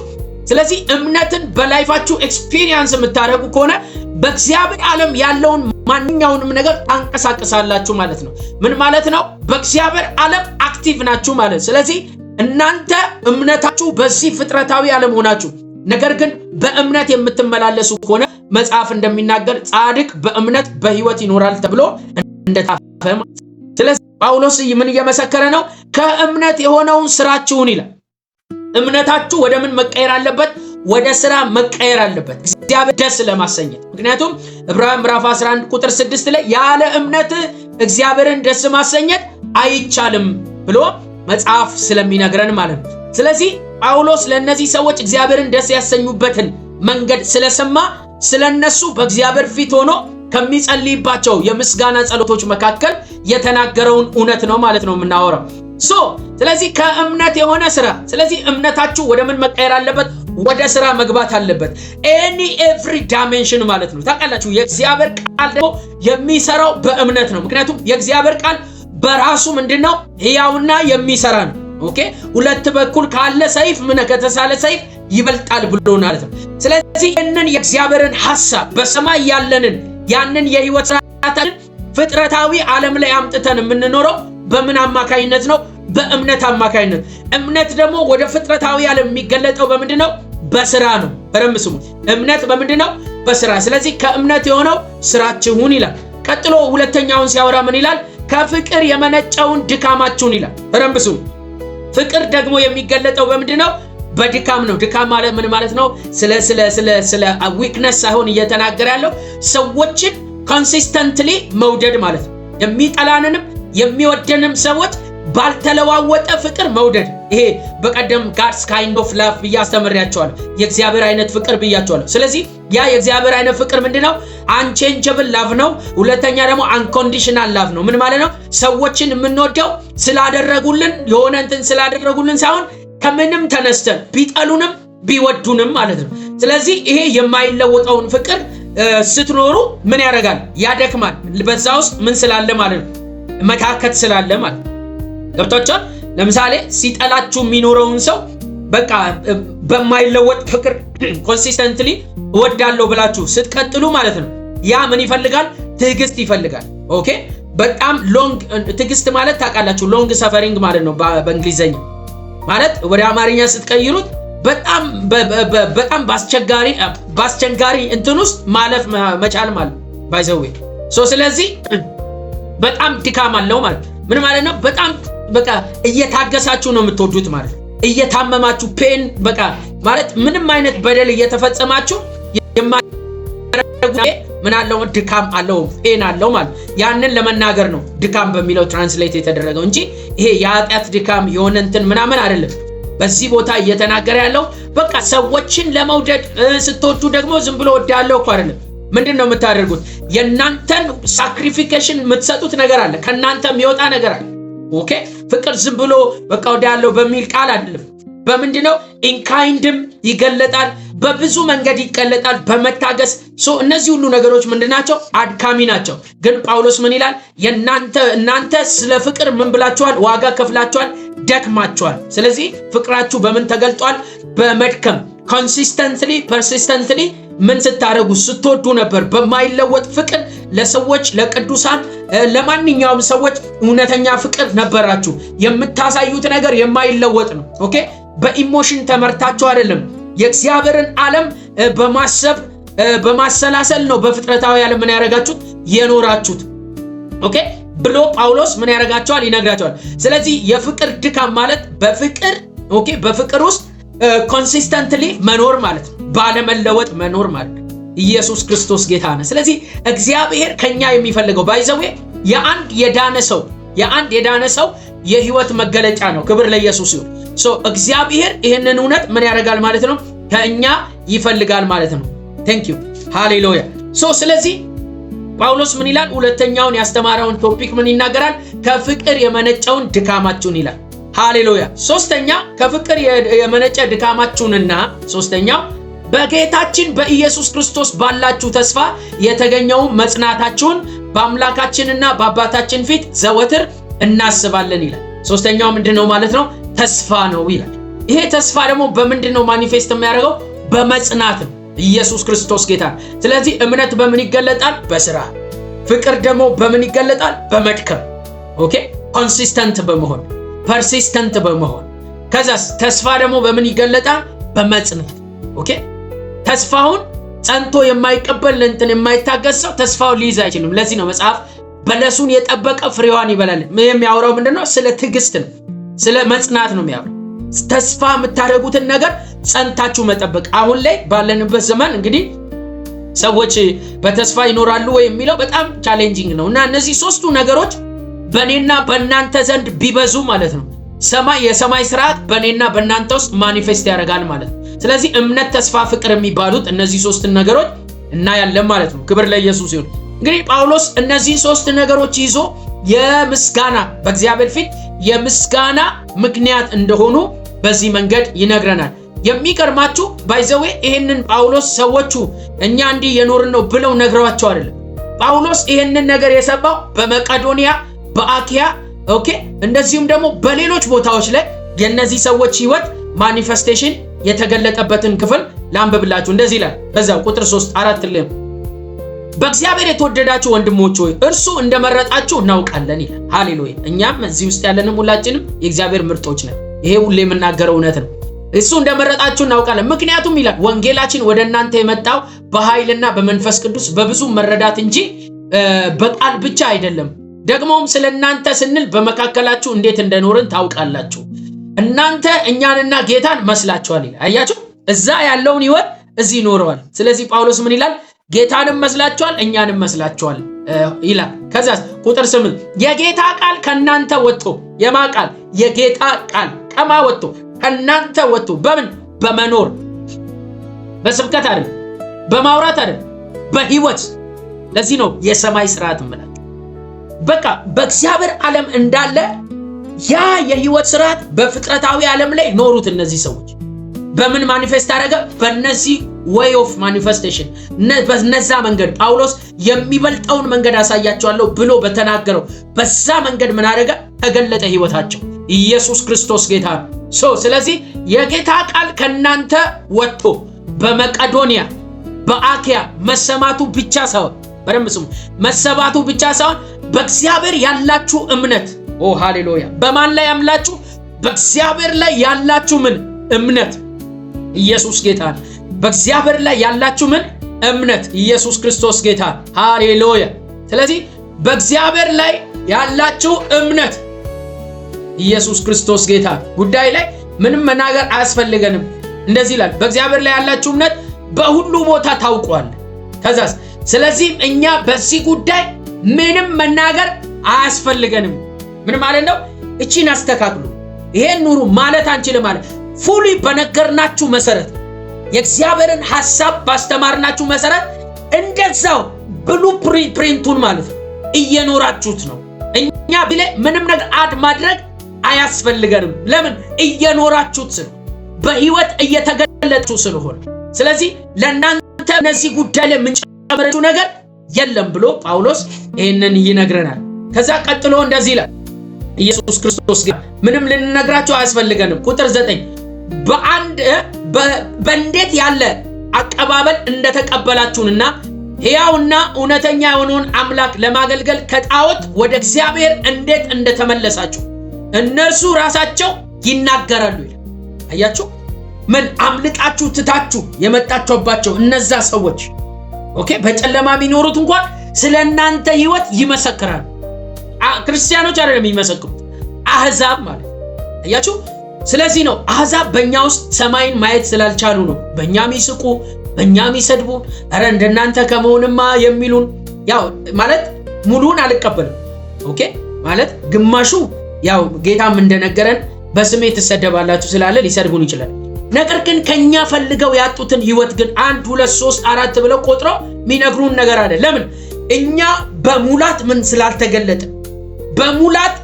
ስለዚህ እምነትን በላይፋችሁ ኤክስፒሪየንስ የምታደርጉ ከሆነ በእግዚአብሔር ዓለም ያለውን ማንኛውንም ነገር ታንቀሳቅሳላችሁ ማለት ነው። ምን ማለት ነው? በእግዚአብሔር ዓለም አክቲቭ ናችሁ ማለት። ስለዚህ እናንተ እምነታችሁ በዚህ ፍጥረታዊ ዓለም ሆናችሁ ነገር ግን በእምነት የምትመላለሱ ከሆነ መጽሐፍ እንደሚናገር ጻድቅ በእምነት በህይወት ይኖራል ተብሎ እንደተጻፈ። ስለዚህ ጳውሎስ ምን እየመሰከረ ነው? ከእምነት የሆነውን ስራችሁን ይላል። እምነታችሁ ወደ ምን መቀየር አለበት? ወደ ስራ መቀየር አለበት፣ እግዚአብሔር ደስ ለማሰኘት። ምክንያቱም ዕብራውያን ምዕራፍ 11 ቁጥር 6 ላይ ያለ እምነት እግዚአብሔርን ደስ ማሰኘት አይቻልም ብሎ መጽሐፍ ስለሚነግረን ማለት ነው። ስለዚህ ጳውሎስ ለነዚህ ሰዎች እግዚአብሔርን ደስ ያሰኙበትን መንገድ ስለሰማ ስለነሱ በእግዚአብሔር ፊት ሆኖ ከሚጸልይባቸው የምስጋና ጸሎቶች መካከል የተናገረውን እውነት ነው ማለት ነው የምናወራው። ስለዚህ ከእምነት የሆነ ስራ። ስለዚህ እምነታችሁ ወደ ምን መቀየር አለበት? ወደ ስራ መግባት አለበት። ኤቭሪ ዳይሜንሽን ማለት ነው። ታውቃላችሁ የእግዚአብሔር ቃል ደግሞ የሚሰራው በእምነት ነው። ምክንያቱም የእግዚአብሔር ቃል በራሱ ምንድነው? ሕያውና የሚሰራ ነው። ኦኬ ሁለት በኩል ካለ ሰይፍ ከተሳለ ሰይፍ ይበልጣል ብሎናል ማለት ነው። ስለዚህ ይህንን የእግዚአብሔርን ሐሳብ በሰማይ ያለንን ያንን የህይወት ስራታችን ፍጥረታዊ ዓለም ላይ አምጥተን የምንኖረው በምን አማካይነት ነው? በእምነት አማካይነት። እምነት ደግሞ ወደ ፍጥረታዊ ዓለም የሚገለጠው በምንድነው? በስራ ነው። በደንብ ስሙ። እምነት በምንድነው? በስራ። ስለዚህ ከእምነት የሆነው ስራችሁን ይላል። ቀጥሎ ሁለተኛውን ሲያወራ ምን ይላል? ከፍቅር የመነጨውን ድካማችሁን ይላል። በደንብ ስሙ። ፍቅር ደግሞ የሚገለጠው በምንድነው? በድካም ነው። ድካም ማለት ምን ማለት ነው? ስለ ዊክነስ ሳይሆን እየተናገረ ያለው ሰዎችን ኮንሲስተንትሊ መውደድ ማለት ነው። የሚጠላንንም የሚወደንም ሰዎች ባልተለዋወጠ ፍቅር መውደድ። ይሄ በቀደም ጋድስ ካይንድ ኦፍ ላቭ ብያስተምራችኋለሁ። የእግዚአብሔር አይነት ፍቅር ብያችኋለሁ። ስለዚህ ያ የእግዚአብሔር አይነት ፍቅር ምንድነው? አንቼንጀብል ላቭ ነው። ሁለተኛ ደግሞ አንኮንዲሽናል ላቭ ነው። ምን ማለት ነው? ሰዎችን የምንወደው ስላደረጉልን የሆነ እንትን ስላደረጉልን ሳይሆን ከምንም ተነስተን ቢጠሉንም ቢወዱንም ማለት ነው። ስለዚህ ይሄ የማይለወጠውን ፍቅር ስትኖሩ ምን ያደርጋል? ያደክማል። በዛ ውስጥ ምን ስላለ ማለት ነው? መታከት ስላለ ማለት ነው። ገብታችኋል? ለምሳሌ ሲጠላችሁ የሚኖረውን ሰው በቃ በማይለወጥ ፍቅር ኮንሲስተንትሊ እወዳለሁ ብላችሁ ስትቀጥሉ ማለት ነው ያ ምን ይፈልጋል? ትዕግስት ይፈልጋል። ኦኬ በጣም ሎንግ ትዕግስት ማለት ታውቃላችሁ ሎንግ ሰፈሪንግ ማለት ነው በእንግሊዘኛ ማለት ወደ አማርኛ ስትቀይሩት በጣም ባስቸጋሪ እንትን ውስጥ ማለፍ መቻል ማለት ባይዘው ስለዚህ በጣም ድካም አለው ማለት ምን ማለት ነው? በጣም በቃ እየታገሳችሁ ነው የምትወዱት ማለት እየታመማችሁ ፔን በቃ ማለት ምንም አይነት በደል እየተፈጸማችሁ ምን አለው? ድካም አለው፣ ፔን አለው ማለት ያንን ለመናገር ነው ድካም በሚለው ትራንስሌት የተደረገው እንጂ ይሄ የኃጢአት ድካም የሆነ እንትን ምናምን አይደለም። በዚህ ቦታ እየተናገረ ያለው በቃ ሰዎችን ለመውደድ ስትወዱ ደግሞ ዝም ብሎ ወዳለው እኮ አይደለም። ምንድነው የምታደርጉት? የናንተን ሳክሪፊኬሽን የምትሰጡት ነገር አለ፣ ከናንተ የሚወጣ ነገር አለ። ኦኬ ፍቅር ዝም ብሎ በቃ ወዳለው በሚል ቃል አይደለም። በምንድነው? ኢንካይንድም ይገለጣል፣ በብዙ መንገድ ይገለጣል፣ በመታገስ እነዚህ ሁሉ ነገሮች ምንድናቸው? አድካሚ ናቸው። ግን ጳውሎስ ምን ይላል? እናንተ ስለ ፍቅር ምን ብላችኋል? ዋጋ ከፍላችኋል፣ ደክማችኋል። ስለዚህ ፍቅራችሁ በምን ተገልጧል? በመድከም ኮንሲስተንትሊ ፐርሲስተንትሊ ምን ስታደርጉ ስትወዱ ነበር። በማይለወጥ ፍቅር ለሰዎች ለቅዱሳን ለማንኛውም ሰዎች እውነተኛ ፍቅር ነበራችሁ። የምታሳዩት ነገር የማይለወጥ ነው። ኦኬ በኢሞሽን ተመርታችሁ አይደለም። የእግዚአብሔርን ዓለም በማሰብ በማሰላሰል ነው በፍጥረታዊ ዓለም ምን ያደርጋችሁት? የኖራችሁት። ኦኬ ብሎ ጳውሎስ ምን ያደርጋቸዋል? ይነግራቸዋል። ስለዚህ የፍቅር ድካም ማለት በፍቅር ውስጥ ኮንሲስተንትሊ መኖር ማለት ነው። ባለመለወጥ መኖር ማለት ነው። ኢየሱስ ክርስቶስ ጌታ ነው። ስለዚህ እግዚአብሔር ከኛ የሚፈልገው ባይዘዌ የአንድ የዳነ ሰው የህይወት መገለጫ ነው። ክብር ለኢየሱስ ይሁን። እግዚአብሔር ይህንን እውነት ምን ያደርጋል ማለት ነው? ከኛ ይፈልጋል ማለት ነው። ቴንክ ዩ ሃሌሉያ። ስለዚህ ጳውሎስ ምን ይላል? ሁለተኛውን ያስተማረውን ቶፒክ ምን ይናገራል? ከፍቅር የመነጨውን ድካማችሁን ይላል። ሃሌሉያ። ሶስተኛ ከፍቅር የመነጨ ድካማችሁንና ሶስተኛው በጌታችን በኢየሱስ ክርስቶስ ባላችሁ ተስፋ የተገኘው መጽናታችሁን በአምላካችንና በአባታችን ፊት ዘወትር እናስባለን ይላል። ሶስተኛው ምንድነው ማለት ነው? ተስፋ ነው ይላል። ይሄ ተስፋ ደግሞ በምንድነው ማኒፌስት የሚያደርገው? በመጽናት ነው። ኢየሱስ ክርስቶስ ጌታ። ስለዚህ እምነት በምን ይገለጣል? በስራ። ፍቅር ደግሞ በምን ይገለጣል? በመድከም። ኦኬ፣ ኮንሲስተንት በመሆን ፐርሲስተንት በመሆን። ከዛስ ተስፋ ደግሞ በምን ይገለጣል? በመጽናት። ኦኬ፣ ተስፋውን ጸንቶ የማይቀበል እንትን የማይታገስ ሰው ተስፋውን ሊይዝ አይችልም። ለዚህ ነው መጽሐፍ በለሱን የጠበቀ ፍሬዋን ይበላል። የሚያወራው ምንድነው? ስለ ትዕግስት ነው፣ ስለ መጽናት ነው የሚያወራው። ተስፋ የምታደርጉትን ነገር ጸንታችሁ መጠበቅ። አሁን ላይ ባለንበት ዘመን እንግዲህ ሰዎች በተስፋ ይኖራሉ ወይ የሚለው በጣም ቻሌንጂንግ ነው እና እነዚህ ሶስቱ ነገሮች በእኔና በእናንተ ዘንድ ቢበዙ ማለት ነው የሰማይ ስርዓት በእኔና በእናንተ ውስጥ ማኒፌስት ያደርጋል ማለት ነው። ስለዚህ እምነት፣ ተስፋ፣ ፍቅር የሚባሉት እነዚህ ሶስት ነገሮች እናያለን ማለት ነው። ክብር ለኢየሱስ ይሁን። እንግዲህ ጳውሎስ እነዚህ ሶስት ነገሮች ይዞ የምስጋና በእግዚአብሔር ፊት የምስጋና ምክንያት እንደሆኑ በዚህ መንገድ ይነግረናል። የሚገርማችሁ ባይዘዌ ይሄንን ጳውሎስ ሰዎቹ እኛ እንዲህ የኖርን ነው ብለው ነግረዋቸው አይደለም። ጳውሎስ ይሄንን ነገር የሰማው በመቄዶንያ በአኪያ ኦኬ፣ እንደዚሁም ደግሞ በሌሎች ቦታዎች ላይ የነዚህ ሰዎች ህይወት ማኒፌስቴሽን የተገለጠበትን ክፍል ላንብብላችሁ። እንደዚህ ይላል በዛው ቁጥር 3-4 ላይ በእግዚአብሔር የተወደዳችሁ ወንድሞች ሆይ እርሱ እንደመረጣችሁ እናውቃለን ይላል። ሃሌሉያ። እኛም እዚህ ውስጥ ያለንም ሁላችንም የእግዚአብሔር ምርጦች ነን። ይሄ ሁሌ የምናገረው እውነት ነው። እሱ እንደመረጣችሁ እናውቃለን። ምክንያቱም ይላል ወንጌላችን ወደ እናንተ የመጣው በኃይልና በመንፈስ ቅዱስ በብዙ መረዳት እንጂ በቃል ብቻ አይደለም። ደግሞም ስለናንተ ስንል በመካከላችሁ እንዴት እንደኖርን ታውቃላችሁ። እናንተ እኛንና ጌታን መስላችኋል ይላል። አያችሁ፣ እዛ ያለውን ህይወት እዚህ ኖረዋል። ስለዚህ ጳውሎስ ምን ይላል? ጌታንም መስላችኋል፣ እኛንም መስላችኋል ይላል። ከዛ ቁጥር 8 የጌታ ቃል ከናንተ ወጥቶ የማ ቃል? የጌታ ቃል ከማ ወጥቶ? ከናንተ ወጥቶ። በምን? በመኖር በስብከት አይደል፣ በማውራት አይደል፣ በህይወት። ለዚህ ነው የሰማይ ስርዓት ማለት በቃ በእግዚአብሔር ዓለም እንዳለ ያ የህይወት ስርዓት በፍጥረታዊ ዓለም ላይ ኖሩት። እነዚህ ሰዎች በምን ማኒፌስት አደረገ? በእነዚህ way of manifestation። በነዛ መንገድ ጳውሎስ የሚበልጠውን መንገድ አሳያቸዋለሁ ብሎ በተናገረው በዛ መንገድ ምን አደረገ? ተገለጠ ህይወታቸው። ኢየሱስ ክርስቶስ ጌታ ነው። ስለዚህ የጌታ ቃል ከናንተ ወጥቶ በመቄዶንያ በአኪያ መሰማቱ ብቻ ሳይሆን በደንብ ስሙ፣ መሰባቱ ብቻ ሳይሆን በእግዚአብሔር ያላችሁ እምነት። ኦ ሃሌሉያ! በማን ላይ ያላችሁ? በእግዚአብሔር ላይ ያላችሁ ምን? እምነት። ኢየሱስ ጌታ ነው። በእግዚአብሔር ላይ ያላችሁ ምን? እምነት። ኢየሱስ ክርስቶስ ጌታ። ሃሌሉያ! ስለዚህ በእግዚአብሔር ላይ ያላችሁ እምነት ኢየሱስ ክርስቶስ ጌታ ጉዳይ ላይ ምንም መናገር አያስፈልገንም። እንደዚህ ይላል በእግዚአብሔር ላይ ያላችሁ እምነት በሁሉ ቦታ ታውቋል። ከዛስ ስለዚህ እኛ በዚህ ጉዳይ ምንም መናገር አያስፈልገንም። ምን ማለት ነው? እቺን አስተካክሉ፣ ይሄን ኑሩ ማለት አንችልም ማለት ፉሊ በነገርናችሁ መሰረት የእግዚአብሔርን ሐሳብ ባስተማርናችሁ መሰረት እንደዛው ብሉ ፕሪንቱን ማለት ነው እየኖራችሁት ነው። እኛ ቢለ ምንም ነገር አድ ማድረግ አያስፈልገንም። ለምን? እየኖራችሁት ነው፣ በህይወት እየተገለጣችሁ ስለሆነ። ስለዚህ ለእናንተ እነዚህ ጉዳይ ላይ የምንጨምረው ነገር የለም ብሎ ጳውሎስ ይሄንን ይነግረናል። ከዛ ቀጥሎ እንደዚህ ይላል ኢየሱስ ክርስቶስ ምንም ልንነግራችሁ አያስፈልገንም። ቁጥር 9 በእንዴት ያለ አቀባበል እንደተቀበላችሁንና ሕያውና እውነተኛ የሆነውን አምላክ ለማገልገል ከጣዖት ወደ እግዚአብሔር እንዴት እንደተመለሳችሁ እነርሱ ራሳቸው ይናገራሉ ይላል። አያችሁ፣ ምን አምልቃችሁ ትታችሁ የመጣችሁባቸው እነዛ ሰዎች ኦኬ፣ በጨለማ የሚኖሩት እንኳን ስለናንተ ህይወት ይመሰክራሉ። ክርስቲያኖች አይደለም የሚመሰክሩት፣ አህዛብ ማለት አያችሁ። ስለዚህ ነው አህዛብ በእኛ ውስጥ ሰማይን ማየት ስላልቻሉ ነው በእኛ የሚስቁ፣ በእኛ የሚሰድቡ፣ አረ እንደናንተ ከመሆንማ የሚሉን። ያው ማለት ሙሉን አልቀበልም ኦኬ፣ ማለት ግማሹ ያው ጌታም እንደነገረን በስሜ ትሰደባላችሁ ስላለ ሊሰድቡን ይችላል። ነገር ግን ከኛ ፈልገው ያጡትን ህይወት ግን 1 2 3 4 ብለው ቆጥረው የሚነግሩን ነገር አለ። ለምን? እኛ በሙላት ምን ስላልተገለጠ በሙላት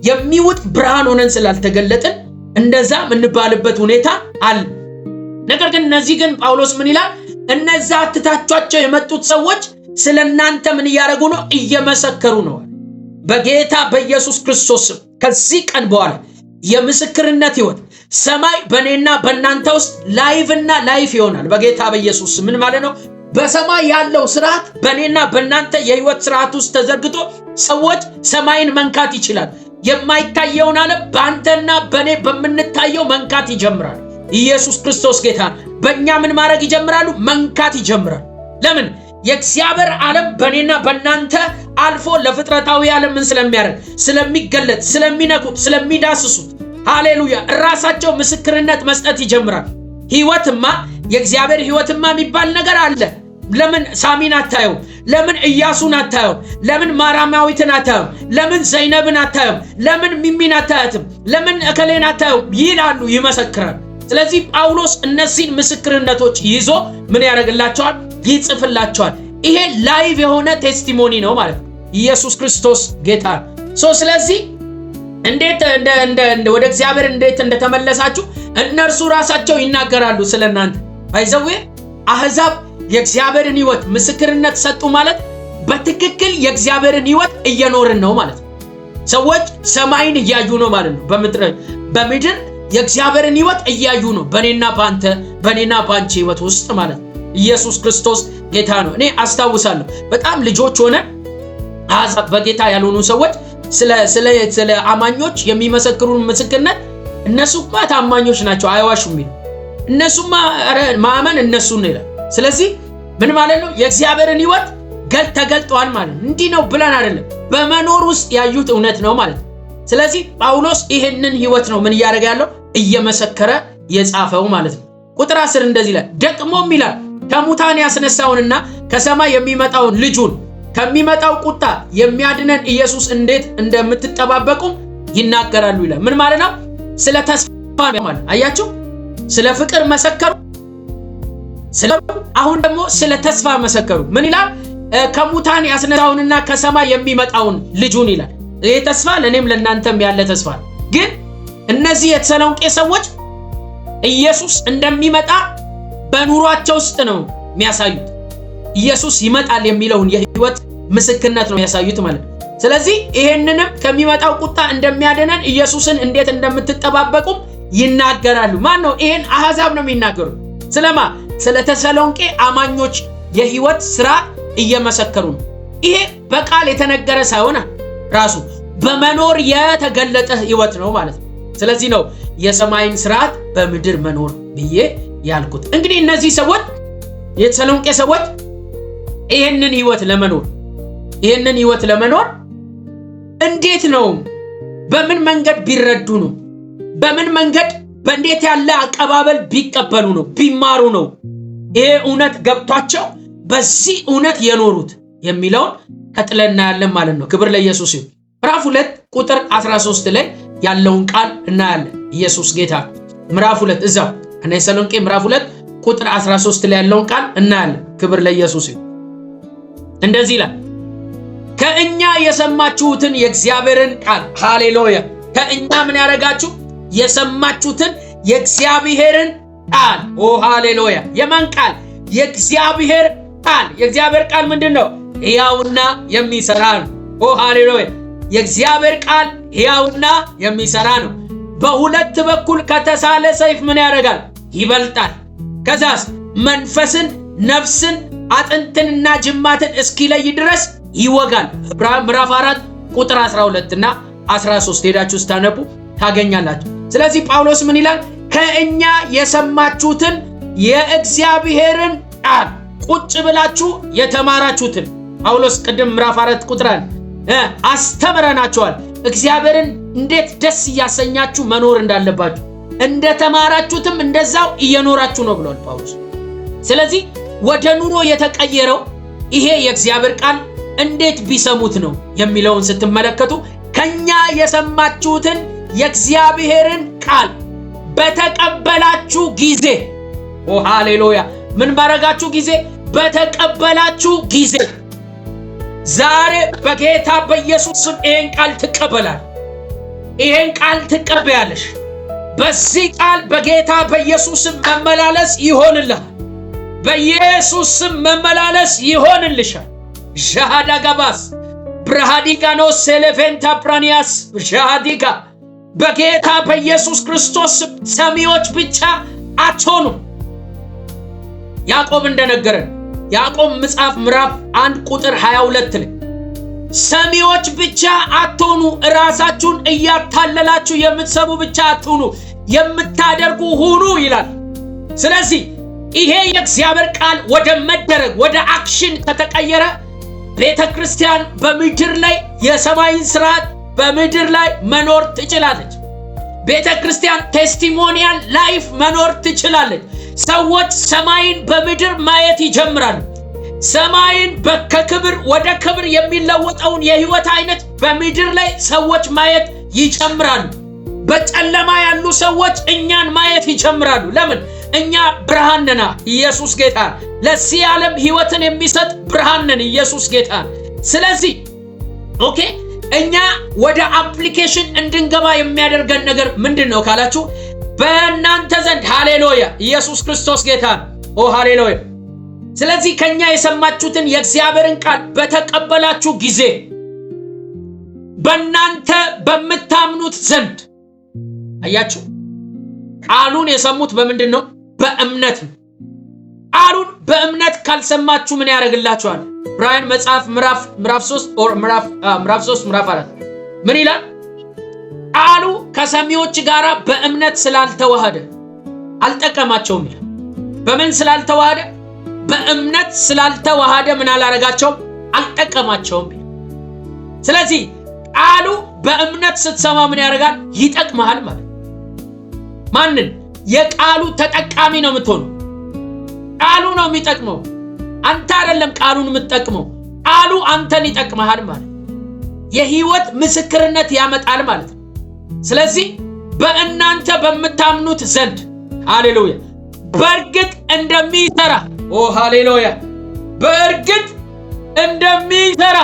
የሚውጥ ብርሃን ሆነን ስላልተገለጥን እንደዛ እንባልበት ሁኔታ አለ። ነገር ግን እነዚህ ግን ጳውሎስ ምን ይላል? እነዛ አትታቿቸው የመጡት ሰዎች ስለናንተ ምን ያደርጉ ነው? እየመሰከሩ ነው። በጌታ በኢየሱስ ክርስቶስ ከዚህ ቀን በኋላ የምስክርነት ህይወት ሰማይ በኔና በእናንተ ውስጥ ላይቭና ላይፍ ይሆናል። በጌታ በኢየሱስ ምን ማለት ነው? በሰማይ ያለው ስርዓት በኔና በእናንተ የህይወት ስርዓት ውስጥ ተዘርግቶ ሰዎች ሰማይን መንካት ይችላል። የማይታየውን ዓለም በአንተና በኔ በምንታየው መንካት ይጀምራል። ኢየሱስ ክርስቶስ ጌታ በእኛ ምን ማድረግ ይጀምራሉ? መንካት ይጀምራል። ለምን? የእግዚአብሔር ዓለም በኔና በእናንተ አልፎ ለፍጥረታዊ ዓለም ምን ስለሚያደርግ ስለሚገለጥ፣ ስለሚነኩት፣ ስለሚዳስሱት ሃሌሉያ ራሳቸው ምስክርነት መስጠት ይጀምራል። ህይወትማ የእግዚአብሔር ህይወትማ የሚባል ነገር አለ። ለምን ሳሚን አታየው? ለምን ኢያሱን አታየው? ለምን ማራማዊትን አታየው? ለምን ዘይነብን አታየው? ለምን ሚሚን አታያትም? ለምን እከሌን አታየው? ይላሉ፣ ይመሰክራል። ስለዚህ ጳውሎስ እነዚህን ምስክርነቶች ይዞ ምን ያደርግላቸዋል? ይጽፍላቸዋል። ይሄ ላይቭ የሆነ ቴስቲሞኒ ነው ማለት ነው። ኢየሱስ ክርስቶስ ጌታ ስለዚህ እንዴት ወደ እግዚአብሔር እንዴት እንደተመለሳችሁ እነርሱ ራሳቸው ይናገራሉ ስለናንተ። አይዘው አህዛብ የእግዚአብሔርን ህይወት ምስክርነት ሰጡ ማለት በትክክል የእግዚአብሔርን ህይወት እየኖርን ነው ማለት ነው። ሰዎች ሰማይን እያዩ ነው ማለት ነው። በምድር የእግዚአብሔርን ህይወት እያዩ ነው በኔና ባንቺ ህይወት ውስጥ ማለት ነው። ኢየሱስ ክርስቶስ ጌታ ነው። እኔ አስታውሳለሁ በጣም ልጆች ሆነ አህዛብ በጌታ ያልሆኑ ሰዎች ስለ አማኞች የሚመሰክሩን ምስክርነት እነሱማ ታማኞች ናቸው አይዋሹም ይላል። እነሱማ ማመን እነሱ ነው ይላል። ስለዚህ ምን ማለት ነው? የእግዚአብሔርን ህይወት ተገልጧል ማለት ነው። እንዲህ ነው ብለን አይደለም፣ በመኖር ውስጥ ያዩት እውነት ነው ማለት ነው። ስለዚህ ጳውሎስ ይሄንን ህይወት ነው ምን እያደረገ ያለው? እየመሰከረ የጻፈው ማለት ነው። ቁጥር 10 እንደዚህ ይላል፣ ደግሞም ይላል ከሙታን ያስነሳውንና ከሰማይ የሚመጣውን ልጁን ከሚመጣው ቁጣ የሚያድነን ኢየሱስ እንዴት እንደምትጠባበቁ ይናገራሉ ይላል። ምን ማለት ነው? ስለ ተስፋ ማለት አያችሁ፣ ስለ ፍቅር መሰከሩ፣ አሁን ደግሞ ስለ ተስፋ መሰከሩ። ምን ይላል? ከሙታን ያስነሳውንና ከሰማይ የሚመጣውን ልጁን ይላል። ይሄ ተስፋ ለኔም ለናንተም ያለ ተስፋ ነው። ግን እነዚህ የተሰሎንቄ ሰዎች ኢየሱስ እንደሚመጣ በኑሯቸው ውስጥ ነው የሚያሳዩት። ኢየሱስ ይመጣል የሚለውን የህይወት ምስክርነት ነው የሚያሳዩት ማለት ነው። ስለዚህ ይሄንንም ከሚመጣው ቁጣ እንደሚያድነን ኢየሱስን እንዴት እንደምትጠባበቁ ይናገራሉ። ማን ነው? ይሄን አህዛብ ነው የሚናገሩ። ስለማ ስለ ተሰሎንቄ አማኞች የህይወት ስራ እየመሰከሩ ነው። ይሄ በቃል የተነገረ ሳይሆን ራሱ በመኖር የተገለጠ ህይወት ነው ማለት ነው። ስለዚህ ነው የሰማይን ስርዓት በምድር መኖር ብዬ ያልኩት። እንግዲህ እነዚህ ሰዎች የተሰሎንቄ ሰዎች ይሄንን ህይወት ለመኖር እንዴት ነው? በምን መንገድ ቢረዱ ነው? በምን መንገድ በእንዴት ያለ አቀባበል ቢቀበሉ ነው? ቢማሩ ነው ይሄ እውነት ገብቷቸው በዚህ እውነት የኖሩት የሚለውን ቀጥለና ያለን ማለት ነው። ክብር ለኢየሱስ ይሁን። ምዕራፍ 2 ቁጥር 13 ላይ ያለውን ቃል እናያለን። ኢየሱስ ጌታ። ምዕራፍ 2 እዛው ተሰሎንቄ ምዕራፍ 2 ቁጥር 13 ላይ ያለውን ቃል እናያለን። ክብር ለኢየሱስ ይሁን። እንደዚህ ይላል፣ ከእኛ የሰማችሁትን የእግዚአብሔርን ቃል ሃሌሉያ። ከእኛ ምን ያደረጋችሁ? የሰማችሁትን የእግዚአብሔርን ቃል። ኦ ሃሌሉያ። የማን ቃል? የእግዚአብሔር ቃል። የእግዚአብሔር ቃል ምንድነው? ሕያውና የሚሰራ ነው። ኦ ሃሌሉያ። የእግዚአብሔር ቃል ሕያውና የሚሰራ ነው። በሁለት በኩል ከተሳለ ሰይፍ ምን ያደርጋል? ይበልጣል። ከዛስ መንፈስን፣ ነፍስን፣ አጥንትንና ጅማትን እስኪለይ ድረስ ይወጋል። ምዕራፍ 4 ቁጥር 12 እና 13 ሄዳችሁ ስታነቡ ታገኛላችሁ። ስለዚህ ጳውሎስ ምን ይላል? ከእኛ የሰማችሁትን የእግዚአብሔርን ቃል ቁጭ ብላችሁ የተማራችሁትን ጳውሎስ ቅድም ምዕራፍ 4 ቁጥር አስተምረናችኋል። እግዚአብሔርን እንዴት ደስ እያሰኛችሁ መኖር እንዳለባችሁ እንደተማራችሁትም እንደዛው እየኖራችሁ ነው ብሏል ጳውሎስ። ስለዚህ ወደ ኑሮ የተቀየረው ይሄ የእግዚአብሔር ቃል እንዴት ቢሰሙት ነው የሚለውን ስትመለከቱ ከኛ የሰማችሁትን የእግዚአብሔርን ቃል በተቀበላችሁ ጊዜ፣ ኦ ሃሌሉያ። ምን ባረጋችሁ ጊዜ? በተቀበላችሁ ጊዜ። ዛሬ በጌታ በኢየሱስ ስም ይሄን ቃል ትቀበላል። ይሄን ቃል ትቀበያለሽ። በዚህ ቃል በጌታ በኢየሱስ ስም መመላለስ ይሆንልሃል። በኢየሱስ ስም መመላለስ ይሆንልሻል። ሻሃዳ ጋባስ ብራሃዲጋኖስ ሴሌቬንታ ፕራኒያስ ሻሃዲጋ በጌታ በኢየሱስ ክርስቶስ ሰሚዎች ብቻ አትሆኑ። ያዕቆብ እንደነገረን ያዕቆብ መጽሐፍ ምዕራፍ 1 ቁጥር 22 ላይ ሰሚዎች ብቻ አትሆኑ፣ ራሳችሁን እያታለላችሁ የምትሰሙ ብቻ አትሆኑ፣ የምታደርጉ ሁኑ ይላል። ስለዚህ ይሄ የእግዚአብሔር ቃል ወደ መደረግ ወደ አክሽን ከተቀየረ ቤተክርስቲያን በምድር ላይ የሰማይን ስርዓት በምድር ላይ መኖር ትችላለች። ቤተክርስቲያን ቴስቲሞኒያል ላይፍ መኖር ትችላለች። ሰዎች ሰማይን በምድር ማየት ይጀምራሉ። ሰማይን ከክብር ወደ ክብር የሚለወጠውን የህይወት አይነት በምድር ላይ ሰዎች ማየት ይጀምራሉ። በጨለማ ያሉ ሰዎች እኛን ማየት ይጀምራሉ። ለምን? እኛ ብርሃን ነን። ኢየሱስ ጌታ። ለዚህ ዓለም ህይወትን የሚሰጥ ብርሃን ነን። ኢየሱስ ጌታ። ስለዚህ ኦኬ እኛ ወደ አፕሊኬሽን እንድንገባ የሚያደርገን ነገር ምንድነው ካላችሁ በእናንተ ዘንድ ሃሌሉያ ኢየሱስ ክርስቶስ ጌታ። ኦ ሃሌሉያ። ስለዚህ ከኛ የሰማችሁትን የእግዚአብሔርን ቃል በተቀበላችሁ ጊዜ በእናንተ በምታምኑት ዘንድ አያችሁ፣ ቃሉን የሰሙት በምንድነው? በእምነት ነው። ቃሉን በእምነት ካልሰማችሁ ምን ያደርግላችኋል? ዕብራውያን መጽሐፍ ምዕራፍ 3 ምዕራፍ 4 ምን ይላል? ቃሉ ከሰሚዎች ጋር በእምነት ስላልተዋሃደ አልጠቀማቸውም ይላል። በምን ስላልተዋሃደ? በእምነት ስላልተዋሃደ ምን አላረጋቸውም? አልጠቀማቸውም ይላል። ስለዚህ ቃሉ በእምነት ስትሰማ ምን ያደርጋል? ይጠቅምሃል ማለት። ማንን? የቃሉ ተጠቃሚ ነው የምትሆነው። ቃሉ ነው የሚጠቅመው፣ አንተ አይደለም ቃሉን የምትጠቅመው። ቃሉ አንተን ይጠቅምሃል ማለት፣ የህይወት ምስክርነት ያመጣል ማለት ነው። ስለዚህ በእናንተ በምታምኑት ዘንድ ሃሌሉያ በእርግጥ እንደሚሰራ ኦ ሃሌሉያ በእርግጥ እንደሚሰራ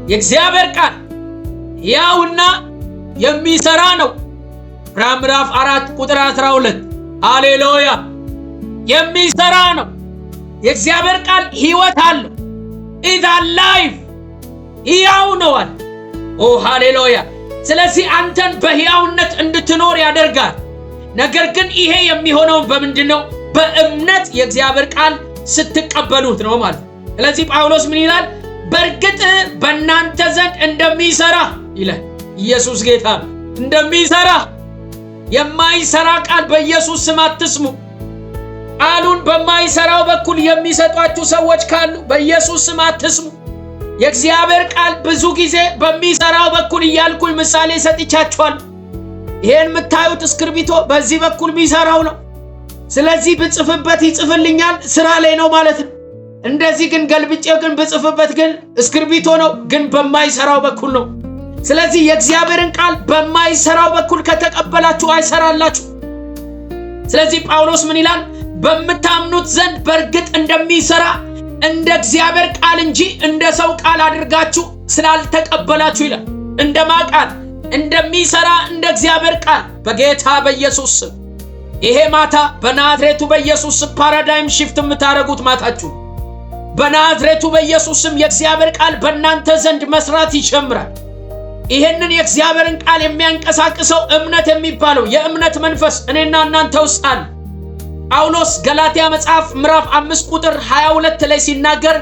የእግዚአብሔር ቃል ያውና የሚሰራ ነው። ምዕራፍ 4 ቁጥር 12 ሃሌሉያ የሚሰራ ነው። የእግዚአብሔር ቃል ህይወት አለው። ኢዝ አላይቭ ሕያው ነው አለ። ኦ ሃሌሉያ። ስለዚህ አንተን በሕያውነት እንድትኖር ያደርጋል። ነገር ግን ይሄ የሚሆነው በምንድነው? በእምነት የእግዚአብሔር ቃል ስትቀበሉት ነው ማለት። ስለዚህ ጳውሎስ ምን ይላል? በእርግጥ በእናንተ ዘንድ እንደሚሰራ ይላል። ኢየሱስ ጌታ እንደሚሰራ። የማይሰራ ቃል በኢየሱስ ስም አትስሙ። ቃሉን በማይሰራው በኩል የሚሰጧችሁ ሰዎች ካሉ በኢየሱስ ስም አትስሙ። የእግዚአብሔር ቃል ብዙ ጊዜ በሚሰራው በኩል እያልኩኝ ምሳሌ ሰጥቻችኋል። ይሄን የምታዩት እስክርቢቶ በዚህ በኩል የሚሰራው ነው። ስለዚህ ብጽፍበት ይጽፍልኛል፣ ስራ ላይ ነው ማለት ነው። እንደዚህ ግን ገልብጬው ግን ብጽፍበት ግን እስክርቢቶ ነው፣ ግን በማይሰራው በኩል ነው። ስለዚህ የእግዚአብሔርን ቃል በማይሰራው በኩል ከተቀበላችሁ አይሰራላችሁ። ስለዚህ ጳውሎስ ምን ይላል? በምታምኑት ዘንድ በእርግጥ እንደሚሰራ እንደ እግዚአብሔር ቃል እንጂ እንደ ሰው ቃል አድርጋችሁ ስላልተቀበላችሁ ይላል። እንደማ ቃል እንደሚሰራ እንደ እግዚአብሔር ቃል በጌታ በኢየሱስ ስም ይሄ ማታ በናዝሬቱ በኢየሱስ ስም ፓራዳይም ሽፍት የምታረጉት ማታችሁ በናዝሬቱ በኢየሱስ ስም የእግዚአብሔር ቃል በእናንተ ዘንድ መስራት ይጀምራል። ይሄንን የእግዚአብሔርን ቃል የሚያንቀሳቅሰው እምነት የሚባለው የእምነት መንፈስ እኔና እናንተ ውስጥ አለ። ጳውሎስ ገላትያ መጽሐፍ ምዕራፍ 5 ቁጥር 22 ላይ ሲናገር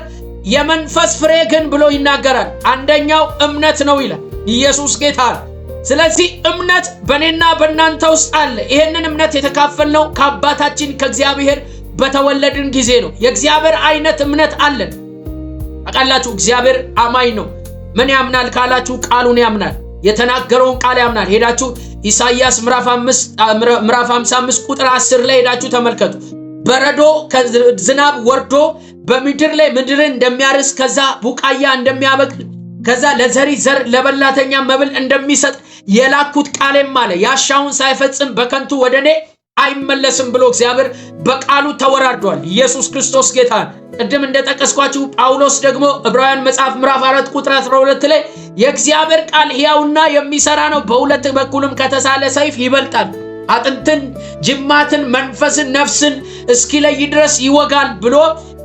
የመንፈስ ፍሬ ግን ብሎ ይናገራል። አንደኛው እምነት ነው ይላል። ኢየሱስ ጌታ። ስለዚህ እምነት በእኔና በእናንተ ውስጥ አለ። ይሄንን እምነት የተካፈልነው ከአባታችን ከእግዚአብሔር በተወለድን ጊዜ ነው። የእግዚአብሔር አይነት እምነት አለን። አቃላችሁ እግዚአብሔር አማኝ ነው። ምን ያምናል ካላችሁ ቃሉን ያምናል። የተናገረውን ቃል ያምናል። ሄዳችሁ ኢሳይያስ ምዕራፍ 55 ቁጥር 10 ላይ ሄዳችሁ ተመልከቱ። በረዶ ከዝናብ ወርዶ በምድር ላይ ምድርን እንደሚያርስ ከዛ ቡቃያ እንደሚያበቅል ከዛ ለዘሪ ዘር ለበላተኛ መብል እንደሚሰጥ የላኩት ቃሌም አለ ያሻውን ሳይፈጽም በከንቱ ወደኔ አይመለስም ብሎ እግዚአብሔር በቃሉ ተወራርዷል። ኢየሱስ ክርስቶስ ጌታ። ቅድም እንደጠቀስኳችሁ ጳውሎስ ደግሞ ዕብራውያን መጽሐፍ ምዕራፍ 4 ቁጥር 12 ላይ የእግዚአብሔር ቃል ሕያውና የሚሰራ ነው፣ በሁለት በኩልም ከተሳለ ሰይፍ ይበልጣል፣ አጥንትን፣ ጅማትን፣ መንፈስን፣ ነፍስን እስኪለይ ድረስ ይወጋል ብሎ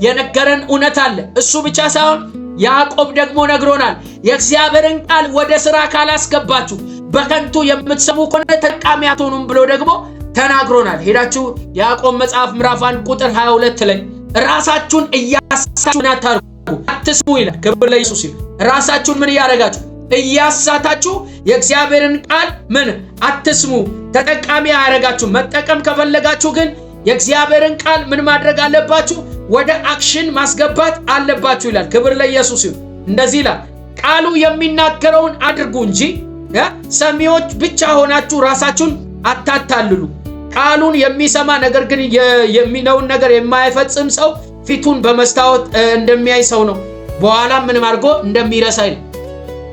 የነገረን እውነት አለ። እሱ ብቻ ሳይሆን ያዕቆብ ደግሞ ነግሮናል። የእግዚአብሔርን ቃል ወደ ሥራ ካላስገባችሁ በከንቱ የምትሰሙ ከሆነ ተጠቃሚ አትሆኑም ብሎ ደግሞ ተናግሮናል። ሄዳችሁ ያዕቆብ መጽሐፍ ምዕራፍ 1 ቁጥር 22 ላይ ራሳችሁን እያሳታችሁ አትስሙ ይላል። ክብር ለኢየሱስ ይሁን። ራሳችሁን ምን እያደረጋችሁ እያሳታችሁ የእግዚአብሔርን ቃል ምን አትስሙ፣ ተጠቃሚ አያደርጋችሁ። መጠቀም ከፈለጋችሁ ግን የእግዚአብሔርን ቃል ምን ማድረግ አለባችሁ? ወደ አክሽን ማስገባት አለባችሁ ይላል። ክብር ለኢየሱስ ይሁን። እንደዚህ ይላል፣ ቃሉ የሚናገረውን አድርጉ እንጂ ሰሚዎች ብቻ ሆናችሁ ራሳችሁን አታታልሉ። ቃሉን የሚሰማ ነገር ግን የሚነውን ነገር የማይፈጽም ሰው ፊቱን በመስታወት እንደሚያይ ሰው ነው፣ በኋላ ምንም አድርጎ እንደሚረሳ ይላል።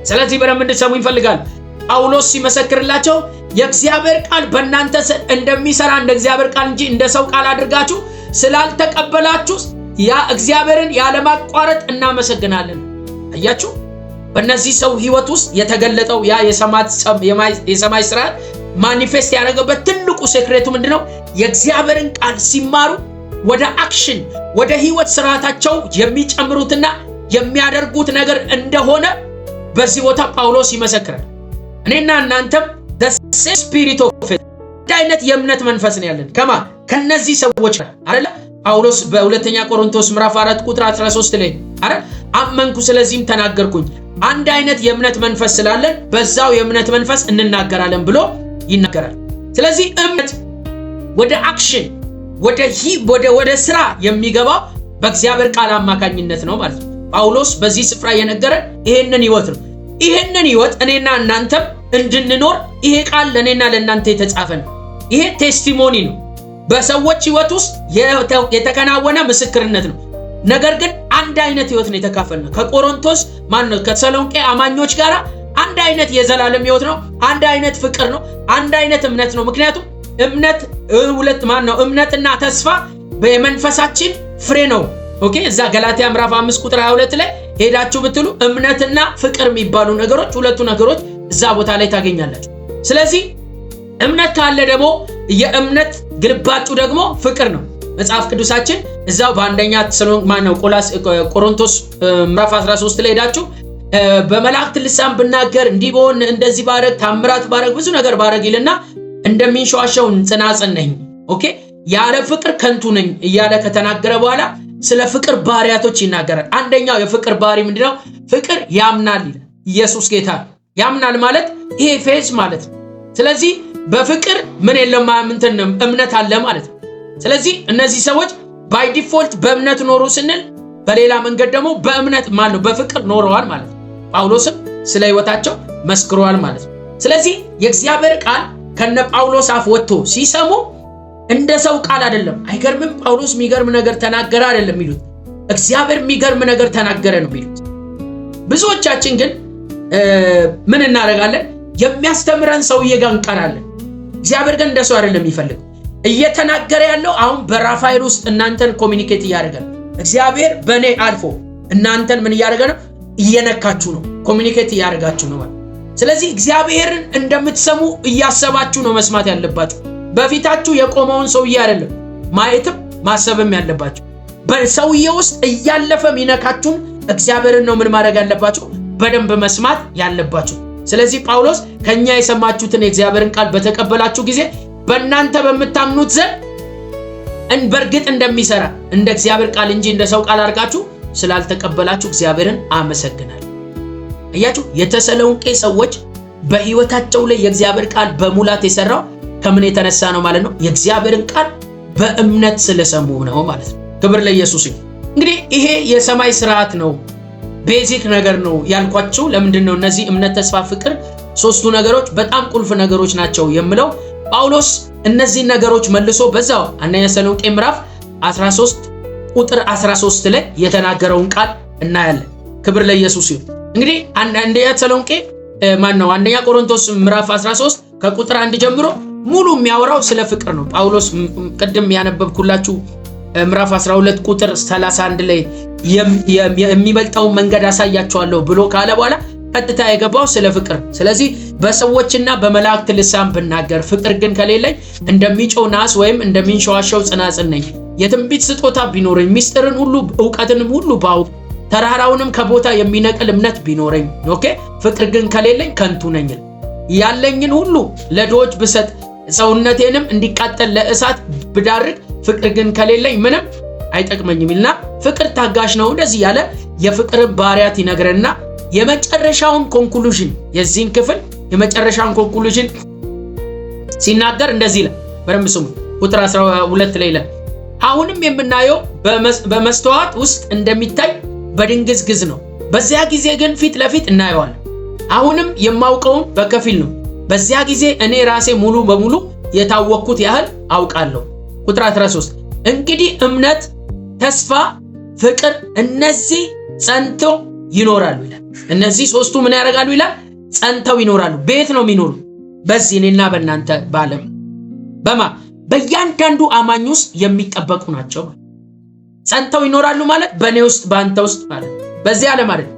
ስለዚህ በደንብ እንድትሰሙ ይፈልጋል። ጳውሎስ ሲመሰክርላቸው የእግዚአብሔር ቃል በእናንተ እንደሚሰራ እንደ እግዚአብሔር ቃል እንጂ እንደ ሰው ቃል አድርጋችሁ ስላልተቀበላችሁ ያ እግዚአብሔርን ያለማቋረጥ እናመሰግናለን። አያችሁ፣ በእነዚህ ሰው ህይወት ውስጥ የተገለጠው ያ የሰማይ ስርዓት ማኒፌስት ያደረገበት ትልቁ ሴክሬቱ ምንድነው? የእግዚአብሔርን ቃል ሲማሩ ወደ አክሽን ወደ ህይወት ስርዓታቸው የሚጨምሩትና የሚያደርጉት ነገር እንደሆነ በዚህ ቦታ ጳውሎስ ይመሰክራል። እኔና እናንተም the same spirit of faith አይነት የእምነት መንፈስ ነው ያለን ከነዚህ ሰዎች አይደለ? ጳውሎስ በሁለተኛ ቆሮንቶስ ምዕራፍ 4 ቁጥር 13 ላይ አይደል? አመንኩ ስለዚህም ተናገርኩኝ። አንድ አይነት የእምነት መንፈስ ስላለን በዛው የእምነት መንፈስ እንናገራለን ብሎ ይናገራል። ስለዚህ እምነት ወደ አክሽን ወደ ስራ የሚገባው በእግዚአብሔር ቃል አማካኝነት ነው ማለት ነው። ጳውሎስ በዚህ ስፍራ የነገረን ይሄንን ህይወት ነው። ይሄንን ህይወት እኔና እናንተም እንድንኖር ይሄ ቃል ለኔና ለእናንተ የተጻፈ ነው። ይሄ ቴስቲሞኒ ነው፣ በሰዎች ህይወት ውስጥ የተከናወነ ምስክርነት ነው። ነገር ግን አንድ አይነት ህይወት ነው የተካፈልነው ከቆሮንቶስ ከተሰሎንቄ አማኞች ጋር አንድ አይነት የዘላለም ህይወት ነው። አንድ አይነት ፍቅር ነው። አንድ አይነት እምነት ነው። ምክንያቱም እምነት እምነትና ተስፋ በመንፈሳችን ፍሬ ነው። ኦኬ፣ እዛ ገላትያ ምዕራፍ 5 ቁጥር 22 ላይ ሄዳችሁ ብትሉ እምነትና ፍቅር የሚባሉ ነገሮች ሁለቱ ነገሮች እዛ ቦታ ላይ ታገኛላችሁ። ስለዚህ እምነት ካለ ደግሞ የእምነት ግልባጩ ደግሞ ፍቅር ነው። መጽሐፍ ቅዱሳችን እዛው በአንደኛ ቆሮንቶስ ምዕራፍ 13 ላይ ሄዳችሁ በመላእክት ልሳን ብናገር እንዲህ በሆን እንደዚህ ባረግ ታምራት ባረግ ብዙ ነገር ባረግ ይልና እንደሚንሸዋሸው ጽናጽን ነኝ፣ ኦኬ ያለ ፍቅር ከንቱ ነኝ እያለ ከተናገረ በኋላ ስለ ፍቅር ባህሪያቶች ይናገራል። አንደኛው የፍቅር ባህሪ ምንድነው? ፍቅር ያምናል ይላል። ኢየሱስ ጌታ። ያምናል ማለት ይሄ ፌዝ ማለት ነው። ስለዚህ በፍቅር ምን የለም እምነት አለ ማለት ነው። ስለዚህ እነዚህ ሰዎች ባይ ዲፎልት በእምነት ኖሩ ስንል በሌላ መንገድ ደግሞ በእምነት በፍቅር ኖረዋል ማለት ነው። ጳውሎስም ስለ ህይወታቸው መስክሯል ማለት ነው። ስለዚህ የእግዚአብሔር ቃል ከነ ጳውሎስ አፍ ወጥቶ ሲሰሙ እንደ ሰው ቃል አይደለም። አይገርምም? ጳውሎስ የሚገርም ነገር ተናገረ አይደለም የሚሉት፣ እግዚአብሔር የሚገርም ነገር ተናገረ ነው የሚሉት። ብዙዎቻችን ግን ምን እናደርጋለን? የሚያስተምረን ሰውዬ ጋር እንቀራለን። እግዚአብሔር ግን እንደሱ አይደለም የሚፈልግ። እየተናገረ ያለው አሁን በራፋኤል ውስጥ እናንተን ኮሚኒኬት እያደረገ ነው። እግዚአብሔር በእኔ አልፎ እናንተን ምን እያደረገ ነው? እየነካችሁ ነው፣ ኮሚኒኬት እያደረጋችሁ ነው ማለት። ስለዚህ እግዚአብሔርን እንደምትሰሙ እያሰባችሁ ነው መስማት ያለባችሁ። በፊታችሁ የቆመውን ሰውዬ አይደለም ማየትም ማሰብም ያለባችሁ። በሰውዬ ውስጥ እያለፈ ሚነካችሁን እግዚአብሔርን ነው ምን ማድረግ ያለባችሁ? በደንብ መስማት ያለባችሁ። ስለዚህ ጳውሎስ ከኛ የሰማችሁትን የእግዚአብሔርን ቃል በተቀበላችሁ ጊዜ በእናንተ በምታምኑት ዘንድ በእርግጥ እንደሚሰራ እንደ እግዚአብሔር ቃል እንጂ እንደ ሰው ቃል አድርጋችሁ ስላልተቀበላችሁ እግዚአብሔርን አመሰግናለሁ። አያችሁ፣ የተሰሎንቄ ሰዎች በህይወታቸው ላይ የእግዚአብሔር ቃል በሙላት የሰራው ከምን የተነሳ ነው ማለት ነው? የእግዚአብሔርን ቃል በእምነት ስለሰሙ ነው ማለት ነው። ክብር ለኢየሱስ ይሁን። እንግዲህ ይሄ የሰማይ ስርዓት ነው፣ ቤዚክ ነገር ነው ያልኳችሁ። ለምንድን ነው እነዚህ እምነት፣ ተስፋ፣ ፍቅር ሶስቱ ነገሮች በጣም ቁልፍ ነገሮች ናቸው የምለው? ጳውሎስ እነዚህ ነገሮች መልሶ በዛው አንደኛ ተሰሎንቄ ምዕራፍ 13 ቁጥር 13 ላይ የተናገረውን ቃል እናያለን። ክብር ለኢየሱስ ይሁን። እንግዲህ አንደኛ ተሰሎንቄ አንደኛ ቆሮንቶስ ምዕራፍ 13 ከቁጥር 1 ጀምሮ ሙሉ የሚያወራው ስለ ፍቅር ነው። ጳውሎስ ቅድም ያነበብኩላችሁ ምዕራፍ 12 ቁጥር 31 ላይ የሚበልጠው መንገድ አሳያችኋለሁ ብሎ ካለ በኋላ ቀጥታ የገባው ስለ ፍቅር። ስለዚህ በሰዎችና በመላእክት ልሳን ብናገር ፍቅር ግን ከሌለኝ እንደሚጮህ ናስ ወይም እንደሚንሸዋሸው ጽናጽል ነኝ። የትንቢት ስጦታ ቢኖረኝ ምስጢርን ሁሉ ዕውቀትንም ሁሉ ባውቅ ተራራውንም ከቦታ የሚነቅል እምነት ቢኖረኝ ኦኬ ፍቅር ግን ከሌለኝ ከንቱ ነኝ። ያለኝን ሁሉ ለድሆች ብሰጥ ሰውነቴንም እንዲቃጠል ለእሳት ብዳርግ ፍቅር ግን ከሌለኝ ምንም አይጠቅመኝም ይልና ፍቅር ታጋሽ ነው። እንደዚህ ያለ የፍቅርን ባህሪያት ይነግረንና የመጨረሻውን ኮንክሉዥን የዚህን ክፍል የመጨረሻውን ኮንክሉዥን ሲናገር እንደዚህ ይላል። በደንብ ስሙ። ቁጥር 12 ላይ ይላል አሁንም የምናየው በመስተዋት ውስጥ እንደሚታይ በድንግዝግዝ ነው፣ በዚያ ጊዜ ግን ፊት ለፊት እናየዋለን። አሁንም የማውቀውን በከፊል ነው፣ በዚያ ጊዜ እኔ ራሴ ሙሉ በሙሉ የታወቅኩት ያህል አውቃለሁ። ቁጥር 13 እንግዲህ እምነት፣ ተስፋ፣ ፍቅር እነዚህ ጸንተው ይኖራሉ ይላል። እነዚህ ሶስቱ ምን ያደርጋሉ ይላል? ጸንተው ይኖራሉ። ቤት ነው የሚኖሩ በዚህ እኔና በእናንተ ባለም በእያንዳንዱ አማኝ ውስጥ የሚጠበቁ ናቸው። ጸንተው ይኖራሉ ማለት በእኔ ውስጥ በአንተ ውስጥ ማለት በዚህ ዓለም አይደል፣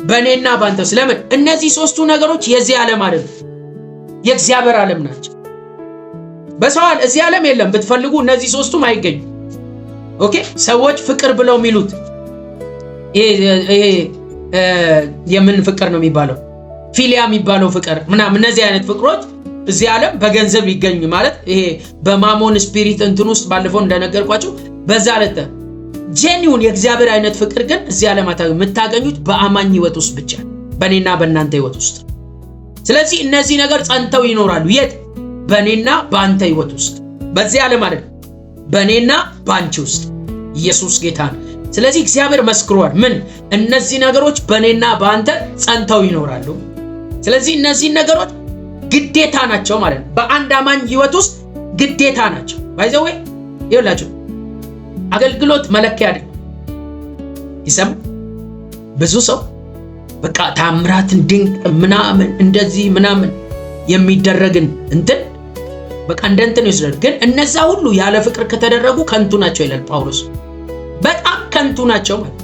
በእኔና በአንተ ውስጥ። ለምን? እነዚህ ሶስቱ ነገሮች የዚህ ዓለም አይደል፣ የእግዚአብሔር ዓለም ናቸው። በሰው እዚህ ዓለም የለም። ብትፈልጉ እነዚህ ሶስቱም አይገኙ። ኦኬ ሰዎች ፍቅር ብለው የሚሉት ይሄ የምን ፍቅር ነው የሚባለው? ፊሊያ የሚባለው ፍቅር ምናምን እነዚህ አይነት ፍቅሮች እዚህ ዓለም በገንዘብ ይገኝ ማለት ይሄ በማሞን ስፒሪት እንትን ውስጥ ባለፈው እንደነገርኳችሁ በዛ አለተ ጄኒውን የእግዚአብሔር አይነት ፍቅር ግን እዚህ ዓለም የምታገኙት በአማኝ ህይወት ውስጥ ብቻ፣ በእኔና በእናንተ ህይወት ውስጥ። ስለዚህ እነዚህ ነገር ጸንተው ይኖራሉ። የት? በእኔና በአንተ ህይወት ውስጥ። በዚህ ዓለም አይደል፣ በእኔና በአንቺ ውስጥ። ኢየሱስ ጌታ ነው። ስለዚህ እግዚአብሔር መስክሯል። ምን? እነዚህ ነገሮች በእኔና በአንተ ጸንተው ይኖራሉ። ስለዚህ እነዚህ ነገሮች ግዴታ ናቸው ማለት ነው። በአንድ አማኝ ህይወት ውስጥ ግዴታ ናቸው። ባይዘው ይኸውላችሁ አገልግሎት መለኪያ አይደል። ይሰማ ብዙ ሰው በቃ ታምራትን ድንቅ ምናምን እንደዚህ ምናምን የሚደረግን እንትን በቃ እንደንትን ይወስዳል። ግን እነዛ ሁሉ ያለ ፍቅር ከተደረጉ ከንቱ ናቸው ይላል ጳውሎስ። በጣም ከንቱ ናቸው ማለት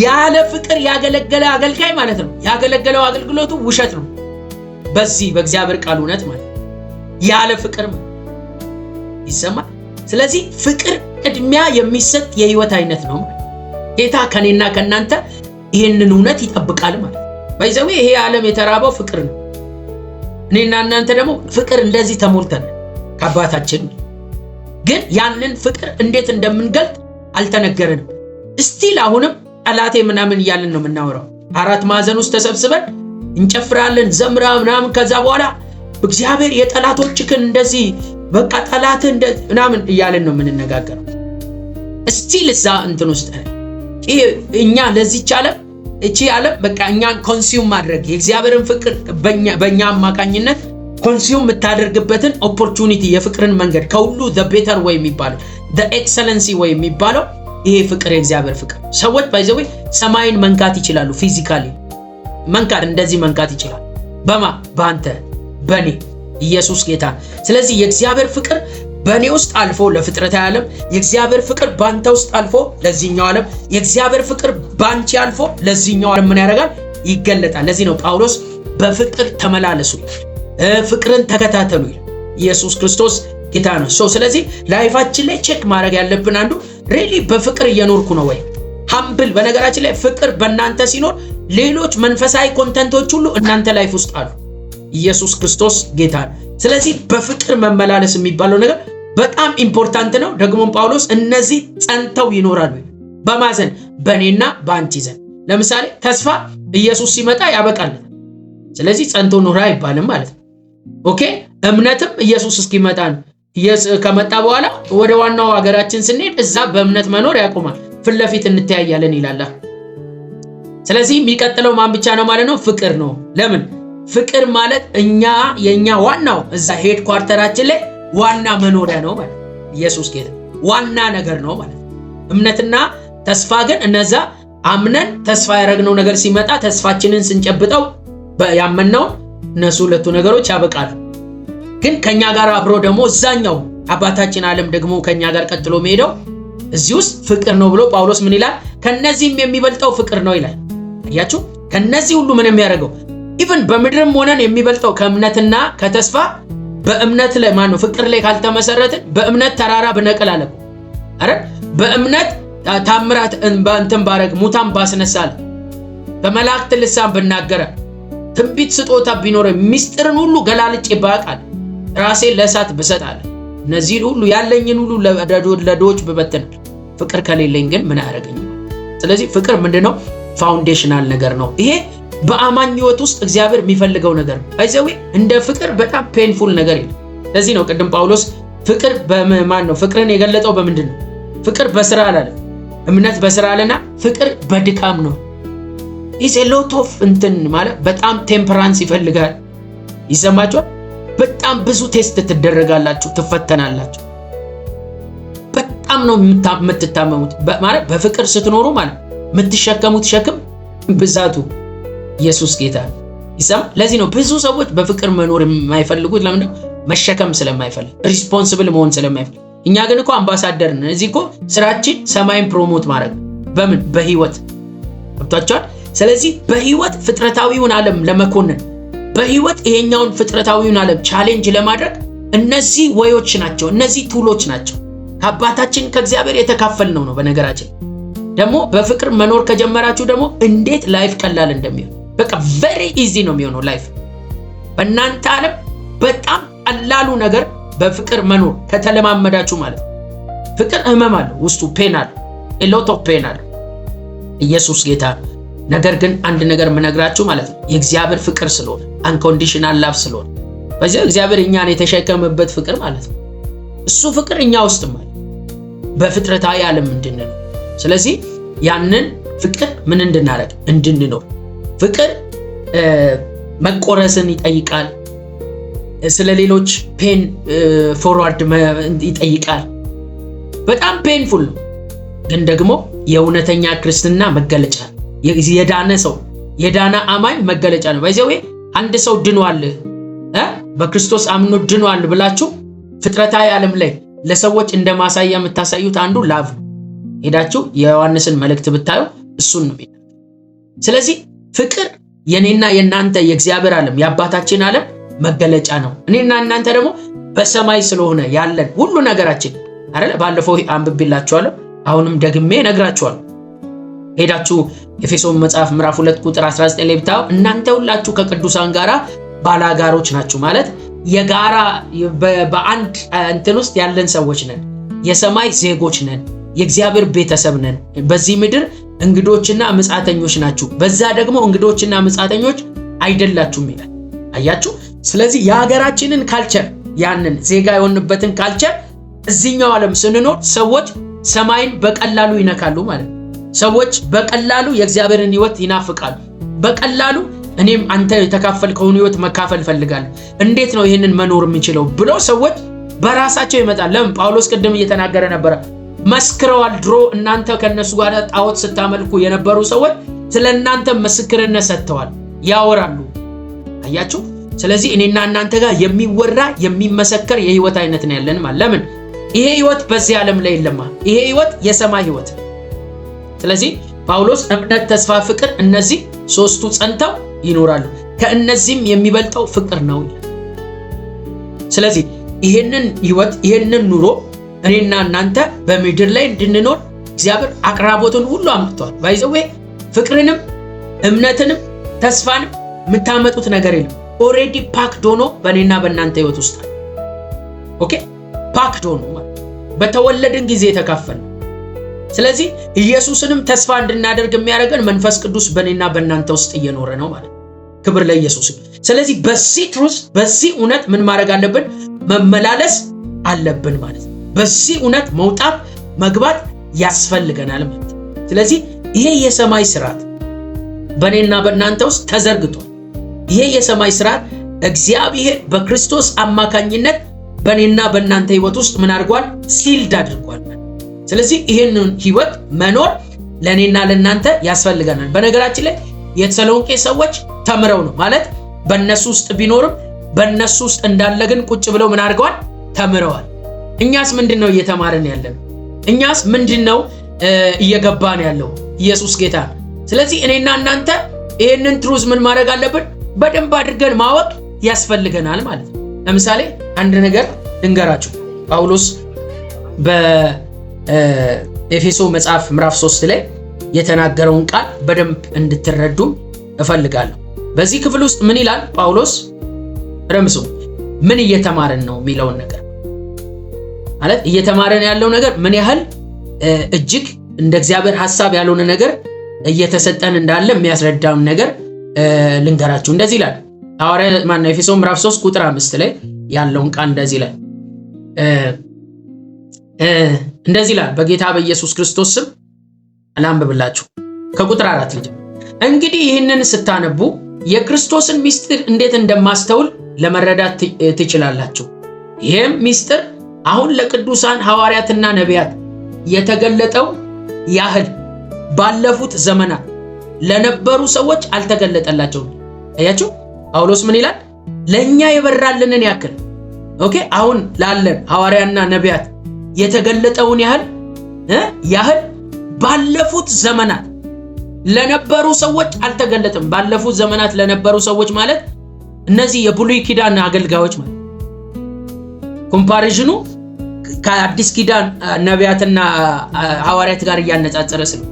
ያለ ፍቅር ያገለገለ አገልጋይ ማለት ነው። ያገለገለው አገልግሎቱ ውሸት ነው። በዚህ በእግዚአብሔር ቃል እውነት ማለት ያለ ፍቅር ማለት ይሰማል። ስለዚህ ፍቅር ቅድሚያ የሚሰጥ የህይወት አይነት ነው። ጌታ ከኔና ከናንተ ይሄንን እውነት ይጠብቃል ማለት ባይዘው ይሄ ዓለም የተራበው ፍቅር ነው። እኔና እናንተ ደግሞ ፍቅር እንደዚህ ተሞልተን ከአባታችን ግን ያንን ፍቅር እንዴት እንደምንገልጥ አልተነገረንም። እስቲል አሁንም ጠላቴ ምናምን እያልን ነው የምናወራው። አራት ማዕዘን ውስጥ ተሰብስበን እንጨፍራለን፣ ዘምራ ምናምን። ከዛ በኋላ እግዚአብሔር የጠላቶችክን እንደዚህ በቃ ጠላት ምናምን እያልን ነው የምንነጋገረው። እስቲል እዛ እንትን ውስጥ እኛ ለዚህች ዓለም እቺ ዓለም በቃ እኛን ኮንሱም ማድረግ የእግዚአብሔርን ፍቅር በእኛ አማካኝነት ኮንሱም የምታደርግበትን ኦፖርቹኒቲ የፍቅርን መንገድ ከሁሉ the better way የሚባለው the excellency way የሚባለው ይሄ ፍቅር የእግዚአብሔር ፍቅር። ሰዎች ባይዘው ሰማይን መንካት ይችላሉ። ፊዚካሊ መንካት እንደዚህ መንካት ይችላል። በአንተ በኔ ኢየሱስ ጌታ። ስለዚህ የእግዚአብሔር ፍቅር በኔ ውስጥ አልፎ ለፍጥረታዊ ዓለም፣ የእግዚአብሔር ፍቅር ባንተ ውስጥ አልፎ ለዚህኛው ዓለም፣ የእግዚአብሔር ፍቅር ባንቺ አልፎ ለዚህኛው ዓለም ምን ያደርጋል? ይገለጣል። ለዚህ ነው ጳውሎስ በፍቅር ተመላለሱ፣ ፍቅርን ተከታተሉ ይላል። ኢየሱስ ክርስቶስ ጌታ ነው። ስለዚህ ላይፋችን ላይ ቼክ ማድረግ ያለብን አንዱ ሪሊ በፍቅር እየኖርኩ ነው ወይ? ሃምብል በነገራችን ላይ ፍቅር በእናንተ ሲኖር ሌሎች መንፈሳዊ ኮንተንቶች ሁሉ እናንተ ላይፍ ውስጥ አሉ። ኢየሱስ ክርስቶስ ጌታ ነው። ስለዚህ በፍቅር መመላለስ የሚባለው ነገር በጣም ኢምፖርታንት ነው። ደግሞ ጳውሎስ እነዚህ ጸንተው ይኖራሉ በማዘን በእኔና በአንቺ ዘንድ። ለምሳሌ ተስፋ ኢየሱስ ሲመጣ ያበቃል። ስለዚህ ጸንቶ ኖር አይባልም ማለት ነው። ኦኬ እምነትም ኢየሱስ እስኪመጣ ነው። ከመጣ በኋላ ወደ ዋናው ሀገራችን ስንሄድ እዛ በእምነት መኖር ያቆማል። ፊት ለፊት እንተያያለን ይላል። ስለዚህ የሚቀጥለው ማን ብቻ ነው ማለት ነው? ፍቅር ነው። ለምን? ፍቅር ማለት የኛ ዋናው እዛ ሄድ ኳርተራችን ላይ ዋና መኖሪያ ነው ማለት ኢየሱስ ጌታ ዋና ነገር ነው ማለት። እምነትና ተስፋ ግን እነዛ አምነን ተስፋ ያደረግነው ነገር ሲመጣ ተስፋችንን ስንጨብጠው ያመንነው እነሱ ሁለቱ ነገሮች ያበቃሉ። ግን ከኛ ጋር አብሮ ደግሞ እዛኛው አባታችን ዓለም ደግሞ ከኛ ጋር ቀጥሎ መሄደው እዚህ ውስጥ ፍቅር ነው ብሎ ጳውሎስ ምን ይላል? ከነዚህም የሚበልጠው ፍቅር ነው ይላል። አያችሁ ከነዚህ ሁሉ ምን የሚያደርገው ኢቭን በምድርም ሆነን የሚበልጠው ከእምነትና ከተስፋ በእምነት ላይ ማን ነው ፍቅር ላይ ካልተመሰረትን በእምነት ተራራ ብነቅል አለ አረ በእምነት ታምራት እንትን ባረግ ሙታን ባስነሳል በመላእክት ልሳን ብናገረ ትንቢት ስጦታ ቢኖር ሚስጥርን ሁሉ ገላልጬ ባቃል ራሴን ለእሳት ብሰጣል እነዚህ ሁሉ ያለኝን ሁሉ ለዶች በበተን ፍቅር ከሌለኝ ግን ምን ያደርገኝ? ስለዚህ ፍቅር ምንድነው? ፋውንዴሽናል ነገር ነው። ይሄ በአማኝ ሕይወት ውስጥ እግዚአብሔር የሚፈልገው ነገር ነው። አይዘው እንደ ፍቅር በጣም ፔንፉል ነገር የለም። ለዚህ ነው ቅድም ጳውሎስ ፍቅር በማን ነው ፍቅርን የገለጠው በምንድን ነው? ፍቅር በስራ አላለ። እምነት በስራ አለና ፍቅር በድካም ነው። ኢዝ ኤ ሎት ኦፍ እንትን ማለት በጣም ቴምፐራንስ ይፈልጋል። ይሰማችኋል? በጣም ብዙ ቴስት ትደረጋላችሁ፣ ትፈተናላችሁ። በጣም ነው የምትታመሙት ማለት በፍቅር ስትኖሩ ማለት የምትሸከሙት ሸክም ብዛቱ ኢየሱስ ጌታ ይሰማ። ለዚህ ነው ብዙ ሰዎች በፍቅር መኖር የማይፈልጉት። ለምን? መሸከም ስለማይፈልግ፣ ሪስፖንሲብል መሆን ስለማይፈልግ። እኛ ግን እኮ አምባሳደር ነን። እዚህ እኮ ስራችን ሰማይን ፕሮሞት ማድረግ በምን በህይወት ወጥቷቸዋል። ስለዚህ በህይወት ፍጥረታዊውን ዓለም ለመኮንን በህይወት ይሄኛውን ፍጥረታዊውን ዓለም ቻሌንጅ ለማድረግ እነዚህ ወዮች ናቸው፣ እነዚህ ቱሎች ናቸው። ከአባታችን ከእግዚአብሔር የተካፈልነው ነው። በነገራችን ደግሞ በፍቅር መኖር ከጀመራችሁ ደግሞ እንዴት ላይፍ ቀላል እንደሚሆን በቃ ቬሪ ኢዚ ነው የሚሆነው ላይፍ። በእናንተ ዓለም በጣም ቀላሉ ነገር በፍቅር መኖር ከተለማመዳችሁ ማለት ነው። ፍቅር ህመም አለው ውስጡ፣ ፔን አለው፣ a lot of pain አለው። ኢየሱስ ጌታ። ነገር ግን አንድ ነገር ምነግራችሁ ማለት ነው የእግዚአብሔር ፍቅር ስለሆነ አንኮንዲሽናል ላቭ ስለሆነ በዚህ እግዚአብሔር እኛን የተሸከመበት ፍቅር ማለት ነው። እሱ ፍቅር እኛ ውስጥ ማለት በፍጥረታዊ ዓለም እንድንኖር፣ ስለዚህ ያንን ፍቅር ምን እንድናረግ እንድንኖር። ፍቅር መቆረስን ይጠይቃል። ስለሌሎች ፔን ፎርዋርድ ይጠይቃል። በጣም ፔንፉል ነው፣ ግን ደግሞ የእውነተኛ ክርስትና መገለጫ፣ የዳነ ሰው የዳነ አማኝ መገለጫ ነው። ባይዘው አንድ ሰው ድኗል በክርስቶስ አምኖ ድኗል ብላችሁ ፍጥረታዊ ዓለም ላይ ለሰዎች እንደማሳያ የምታሳዩት አንዱ ላቭ ነው። ሄዳችሁ የዮሐንስን መልእክት ብታዩ እሱን ነው። ስለዚህ ፍቅር የኔና የናንተ የእግዚአብሔር ዓለም የአባታችን ዓለም መገለጫ ነው። እኔና እናንተ ደግሞ በሰማይ ስለሆነ ያለን ሁሉ ነገራችን አይደል? ባለፈው አንብቤላችኋለሁ፣ አሁንም ደግሜ ነግራችኋለሁ። ሄዳችሁ ኤፌሶን መጽሐፍ ምዕራፍ 2 ቁጥር 19 ላይ ብታዩ እናንተ ሁላችሁ ከቅዱሳን ጋራ ባላጋሮች ናችሁ ማለት የጋራ በአንድ እንትን ውስጥ ያለን ሰዎች ነን። የሰማይ ዜጎች ነን፣ የእግዚአብሔር ቤተሰብ ነን። በዚህ ምድር እንግዶችና ምጻተኞች ናችሁ፣ በዛ ደግሞ እንግዶችና ምጻተኞች አይደላችሁም ይላል። አያችሁ? ስለዚህ የሀገራችንን ካልቸር ያንን ዜጋ የሆንበትን ካልቸር እዚህኛው ዓለም ስንኖር ሰዎች ሰማይን በቀላሉ ይነካሉ ማለት ነው። ሰዎች በቀላሉ የእግዚአብሔርን ሕይወት ይናፍቃሉ። በቀላሉ እኔም አንተ የተካፈልከውን ሕይወት መካፈል ፈልጋለሁ፣ እንዴት ነው ይሄንን መኖር የምንችለው ብሎ ሰዎች በራሳቸው ይመጣል። ለምን? ጳውሎስ ቅድም እየተናገረ ነበር፣ መስክረዋል። ድሮ እናንተ ከነሱ ጋር ጣዖት ስታመልኩ የነበሩ ሰዎች ስለእናንተ ምስክርነት ሰጥተዋል፣ ያወራሉ። አያችሁ? ስለዚህ እኔና እናንተ ጋር የሚወራ የሚመሰከር የህይወት አይነት ነው ያለን ማለት። ለምን? ይሄ ህይወት በዚህ ዓለም ላይ የለም። ይሄ ህይወት የሰማይ ህይወት። ስለዚህ ጳውሎስ እምነት፣ ተስፋ፣ ፍቅር እነዚህ ሶስቱ ጸንተው ይኖራሉ፣ ከእነዚህም የሚበልጠው ፍቅር ነው። ስለዚህ ይሄንን ህይወት ይሄንን ኑሮ እኔና እናንተ በምድር ላይ እንድንኖር እግዚአብሔር አቅራቦትን ሁሉ አምጥቷል። ባይዘው ፍቅርንም እምነትንም ተስፋንም የምታመጡት ነገር የለም። ኦሬዲ ፓክድ ሆኖ በእኔና በእናንተ ህይወት ውስጥ ኦኬ፣ ፓክድ ሆኖ ማለት በተወለድን ጊዜ የተካፈለ። ስለዚህ ኢየሱስንም ተስፋ እንድናደርግ የሚያደርገን መንፈስ ቅዱስ በእኔና በእናንተ ውስጥ እየኖረ ነው ማለት። ክብር ለኢየሱስ። ስለዚህ በዚህ ትሩዝ በዚህ እውነት ምን ማድረግ አለብን? መመላለስ አለብን ማለት ነው። በዚህ እውነት መውጣት መግባት ያስፈልገናል ማለት። ስለዚህ ይሄ የሰማይ ስርዓት በእኔና በእናንተ ውስጥ ተዘርግቷል። ይሄ የሰማይ ስርዓት እግዚአብሔር በክርስቶስ አማካኝነት በእኔና በእናንተ ህይወት ውስጥ ምን አድርጓል? ሲልድ አድርጓል። ስለዚህ ይሄንን ህይወት መኖር ለእኔና ለእናንተ ያስፈልገናል። በነገራችን ላይ የተሰሎንቄ ሰዎች ተምረው ነው ማለት በእነሱ ውስጥ ቢኖርም በእነሱ ውስጥ እንዳለ ግን ቁጭ ብለው ምን አድርገዋል? ተምረዋል። እኛስ ምንድነው እየተማርን ያለን? እኛስ ምንድነው እየገባን ያለው? ኢየሱስ ጌታ። ስለዚህ እኔና እናንተ ይሄንን ትሩዝ ምን ማድረግ አለብን? በደንብ አድርገን ማወቅ ያስፈልገናል ማለት ነው። ለምሳሌ አንድ ነገር ልንገራችሁ። ጳውሎስ በኤፌሶ መጽሐፍ ምዕራፍ 3 ላይ የተናገረውን ቃል በደንብ እንድትረዱ እፈልጋለሁ። በዚህ ክፍል ውስጥ ምን ይላል ጳውሎስ? ረምሱ ምን እየተማረን ነው የሚለውን ነገር ማለት እየተማረን ያለው ነገር ምን ያህል እጅግ እንደ እግዚአብሔር ሐሳብ ያልሆነ ነገር እየተሰጠን እንዳለ የሚያስረዳውን ነገር ልንገራችሁ። እንደዚህ ይላል ሐዋርያ ማነው ኤፌሶ ምዕራፍ 3 ቁጥር 5 ላይ ያለውን ቃል እንደዚህ ይላል። እንደዚህ ይላል በጌታ በኢየሱስ ክርስቶስ ስም አላንብብላችሁ ከቁጥር 4 ልጅ እንግዲህ ይህንን ስታነቡ የክርስቶስን ሚስጥር እንዴት እንደማስተውል ለመረዳት ትችላላችሁ። ይሄም ሚስጥር አሁን ለቅዱሳን ሐዋርያትና ነቢያት የተገለጠው ያህል ባለፉት ዘመናት ለነበሩ ሰዎች አልተገለጠላቸውም። አያችሁ ጳውሎስ ምን ይላል? ለኛ የበራልንን ያክል ኦኬ አሁን ላለን ሐዋርያና ነቢያት የተገለጠውን ያህል ባለፉት ዘመናት ለነበሩ ሰዎች አልተገለጠም። ባለፉት ዘመናት ለነበሩ ሰዎች ማለት እነዚህ የብሉይ ኪዳን አገልጋዮች ማለት ኮምፓሪዥኑ ከአዲስ ኪዳን ነቢያትና ሐዋርያት ጋር እያነጻጸረ ነው።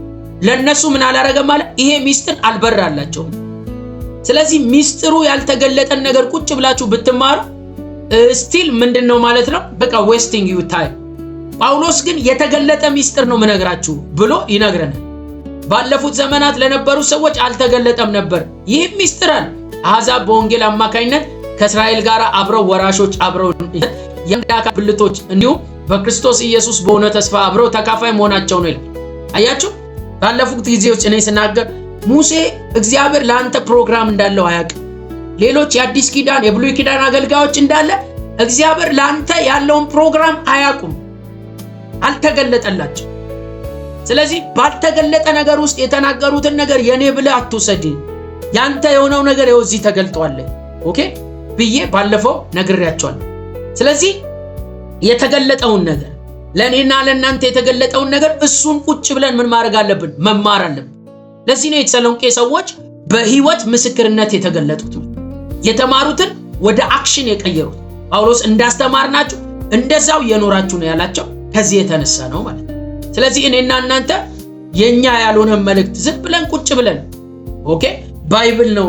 ለነሱ ምን አላረገም ማለት ይሄ ሚስጥር አልበራላቸውም። ስለዚህ ሚስጥሩ ያልተገለጠን ነገር ቁጭ ብላችሁ ብትማሩ ስቲል ምንድነው ማለት ነው? በቃ ዌስቲንግ ዩ ታይም። ጳውሎስ ግን የተገለጠ ሚስጥር ነው ምነግራችሁ ብሎ ይነግረናል። ባለፉት ዘመናት ለነበሩ ሰዎች አልተገለጠም ነበር። ይህ ሚስጥር አሕዛብ በወንጌል አማካኝነት ከእስራኤል ጋር አብረው ወራሾች አብረው የአንድ ብልቶች እንዲሁም በክርስቶስ ኢየሱስ በሆነ ተስፋ አብረው ተካፋይ መሆናቸው ነው ይላል። አያችሁ ባለፉት ጊዜዎች እኔ ስናገር ሙሴ እግዚአብሔር ለአንተ ፕሮግራም እንዳለው አያውቅም። ሌሎች የአዲስ ኪዳን የብሉይ ኪዳን አገልጋዮች እንዳለ እግዚአብሔር ለአንተ ያለውን ፕሮግራም አያውቁም፣ አልተገለጠላቸው። ስለዚህ ባልተገለጠ ነገር ውስጥ የተናገሩትን ነገር የኔ ብለህ አትውሰድ። ያንተ የሆነው ነገር ይኸው እዚህ ተገልጧል ኦኬ ብዬ ባለፈው ነግሬያቸዋለሁ። ስለዚህ የተገለጠውን ነገር ለኔና ለእናንተ የተገለጠውን ነገር እሱን ቁጭ ብለን ምን ማድረግ አለብን? መማር አለብን። ለዚህ ነው የተሰሎንቄ ሰዎች በህይወት ምስክርነት የተገለጡት፣ የተማሩትን ወደ አክሽን የቀየሩት። ጳውሎስ እንዳስተማርናችሁ እንደዛው የኖራችሁ ነው ያላቸው ከዚህ የተነሳ ነው ማለት ነው። ስለዚህ እኔና እናንተ የኛ ያልሆነ መልእክት ዝም ብለን ቁጭ ብለን ኦኬ ባይብል ነው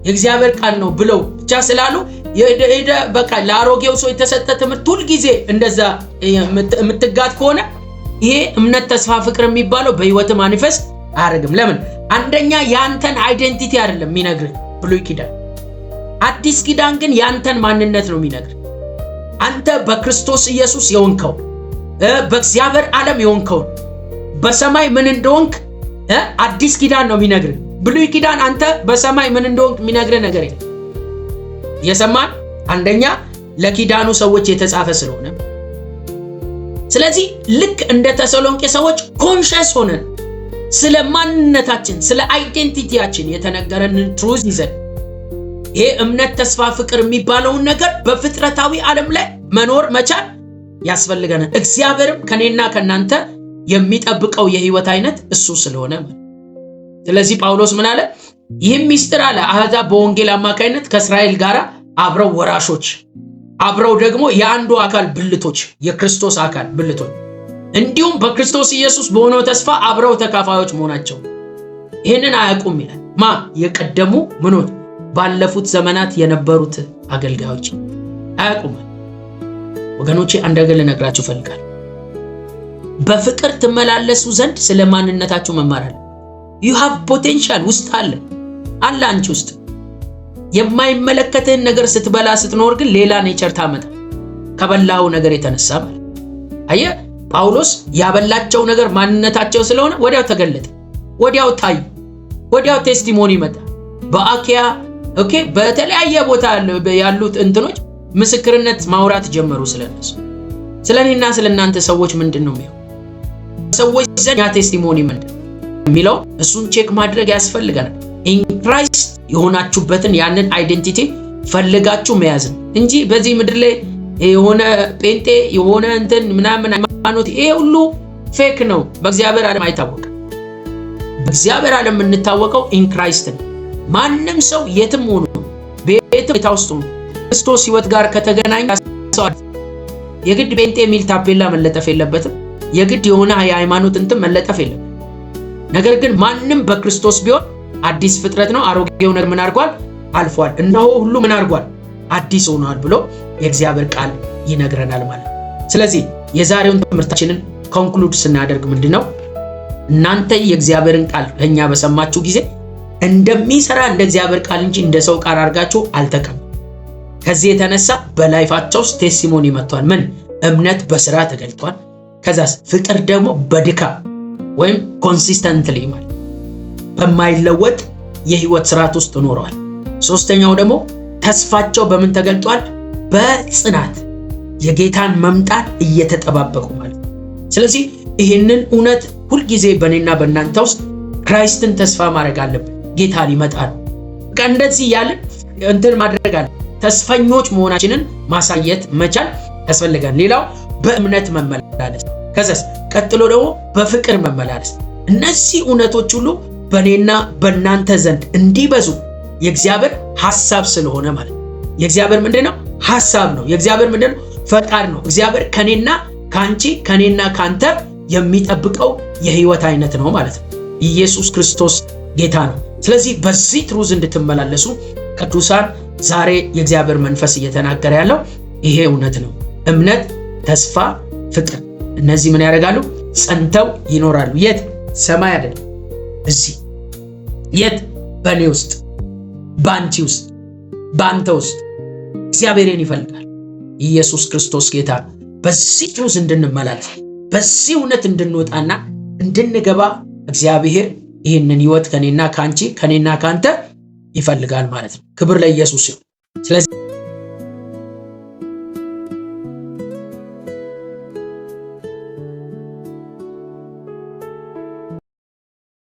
የእግዚአብሔር ቃል ነው ብለው ብቻ ስላሉ በቃ ለአሮጌው ሰው የተሰጠ ትምህርት ሁሉ ጊዜ እንደዛ የምትጋት ከሆነ ይሄ እምነት ተስፋ ፍቅር የሚባለው በህይወት ማኒፌስት አያደርግም። ለምን? አንደኛ ያንተን አይደንቲቲ አይደለም የሚነግርህ ብሉይ ኪዳን። አዲስ ኪዳን ግን ያንተን ማንነት ነው የሚነግርህ። አንተ በክርስቶስ ኢየሱስ የሆንከው በእግዚአብሔር ዓለም የሆንከው በሰማይ ምን እንደሆንክ አዲስ ኪዳን ነው የሚነግርህ። ብሉይ ኪዳን አንተ በሰማይ ምን እንደሆንክ የሚነግርህ ነገር የለም። የሰማን አንደኛ ለኪዳኑ ሰዎች የተጻፈ ስለሆነ፣ ስለዚህ ልክ እንደ ተሰሎንቄ ሰዎች ኮንሸስ ሆነን ስለ ማንነታችን ስለ አይዴንቲቲያችን የተነገረንን ትሩዝ ይዘን ይሄ እምነት ተስፋ ፍቅር የሚባለውን ነገር በፍጥረታዊ ዓለም ላይ መኖር መቻል ያስፈልገናል። እግዚአብሔርም ከኔና ከናንተ የሚጠብቀው የህይወት አይነት እሱ ስለሆነ ስለዚህ ጳውሎስ ምን አለ? ይህም ሚስጥር አለ አሕዛብ በወንጌል አማካኝነት ከእስራኤል ጋር አብረው ወራሾች አብረው ደግሞ የአንዱ አካል ብልቶች የክርስቶስ አካል ብልቶች እንዲሁም በክርስቶስ ኢየሱስ በሆነው ተስፋ አብረው ተካፋዮች መሆናቸው ይህንን አያውቁም ይላል። የቀደሙ ምኖት ባለፉት ዘመናት የነበሩት አገልጋዮች አያውቁም። ወገኖቼ አንድ ነገር ልነግራችሁ ፈልጋለሁ። በፍቅር ትመላለሱ ዘንድ ስለ ማንነታችሁ መማር አለ። you have potential ውስጥ አለ አንቺ ውስጥ የማይመለከተን ነገር ስትበላ ስትኖር ግን ሌላ ኔቸር ታመጣ ከበላው ነገር የተነሳ ማለት አየ ጳውሎስ ያበላቸው ነገር ማንነታቸው ስለሆነ ወዲያው ተገለጠ፣ ወዲያው ታይ፣ ወዲያው ቴስቲሞኒ መጣ። በአኪያ ኦኬ በተለያየ ቦታ ያሉት እንትኖች ምስክርነት ማውራት ጀመሩ ስለነሱ። ስለኔና ስለናንተ ሰዎች ምንድነው የሚለው ሰዎች ዘኛ ቴስቲሞኒ ምንድነው የሚለው እሱን ቼክ ማድረግ ያስፈልጋል። ኢን ክራይስት የሆናችሁበትን ያንን አይዴንቲቲ ፈልጋችሁ መያዝ እንጂ በዚህ ምድር ላይ የሆነ ጴንጤ የሆነ እንትን ምናምን ሃይማኖት ይሄ ሁሉ ፌክ ነው። በእግዚአብሔር ዓለም አይታወቅም። በእግዚአብሔር ዓለም የምንታወቀው ኢን ክራይስት ነው። ማንም ሰው የትም ሆኖ ቤትም ታውስቱ ክርስቶስ ሕይወት ጋር ከተገናኘ ሰው የግድ ጴንጤ የሚል ታፔላ መለጠፍ የለበትም። የግድ የሆነ የሃይማኖት እንትን መለጠፍ የለበትም። ነገር ግን ማንም በክርስቶስ ቢሆን አዲስ ፍጥረት ነው። አሮጌው ነገር ምን አድርጓል? አልፏል። እነሆ ሁሉ ምን አድርጓል? አዲስ ሆኗል ብሎ የእግዚአብሔር ቃል ይነግረናል ማለት ነው። ስለዚህ የዛሬውን ትምህርታችንን ኮንክሉድ ስናደርግ ምንድነው? እናንተ የእግዚአብሔርን ቃል ለኛ በሰማችሁ ጊዜ እንደሚሰራ እንደ እግዚአብሔር ቃል እንጂ እንደ ሰው ቃል አድርጋችሁ አልተቀበሉ። ከዚህ የተነሳ በላይፋቸው ውስጥ ቴስቲሞኒ መጥቷል። ምን? እምነት በስራ ተገልጧል። ከዛስ ፍቅር ደግሞ በድካም ወይም ኮንሲስተንትሊ ማለት በማይለወጥ የህይወት ስርዓት ውስጥ ኖረዋል። ሶስተኛው ደግሞ ተስፋቸው በምን ተገልጧል? በጽናት የጌታን መምጣት እየተጠባበቁ ማለት። ስለዚህ ይህንን እውነት ሁልጊዜ በእኔና በእናንተ ውስጥ ክራይስትን ተስፋ ማድረግ አለብን። ጌታ ሊመጣ ነው። እንደዚህ ያለን እንትን ማድረግ አለ። ተስፈኞች መሆናችንን ማሳየት መቻል ያስፈልጋል። ሌላው በእምነት መመላለስ፣ ከዛስ ቀጥሎ ደግሞ በፍቅር መመላለስ። እነዚህ እውነቶች ሁሉ በእኔና በእናንተ ዘንድ እንዲበዙ የእግዚአብሔር ሐሳብ ስለሆነ ማለት ነው። የእግዚአብሔር ምንድነው? ሐሳብ ነው። የእግዚአብሔር ምንድነው? ፈቃድ ነው። እግዚአብሔር ከኔና ካንቺ ከኔና ካንተ የሚጠብቀው የህይወት አይነት ነው ማለት ነው። ኢየሱስ ክርስቶስ ጌታ ነው። ስለዚህ በዚህ ትሩዝ እንድትመላለሱ ቅዱሳን ዛሬ የእግዚአብሔር መንፈስ እየተናገረ ያለው ይሄ እውነት ነው። እምነት፣ ተስፋ፣ ፍቅር እነዚህ ምን ያደርጋሉ? ጸንተው ይኖራሉ። የት? ሰማይ አይደል? እዚህ። የት? በእኔ ውስጥ፣ በአንቺ ውስጥ፣ በአንተ ውስጥ እግዚአብሔርን ይፈልጋል። ኢየሱስ ክርስቶስ ጌታ። በዚህ ትሩዝ እንድንመላለስ በዚህ እውነት እንድንወጣና እንድንገባ እግዚአብሔር ይህንን ህይወት ከኔና ካንቺ ከኔና ካንተ ይፈልጋል ማለት ነው። ክብር ለኢየሱስ ይሁን። ስለዚህ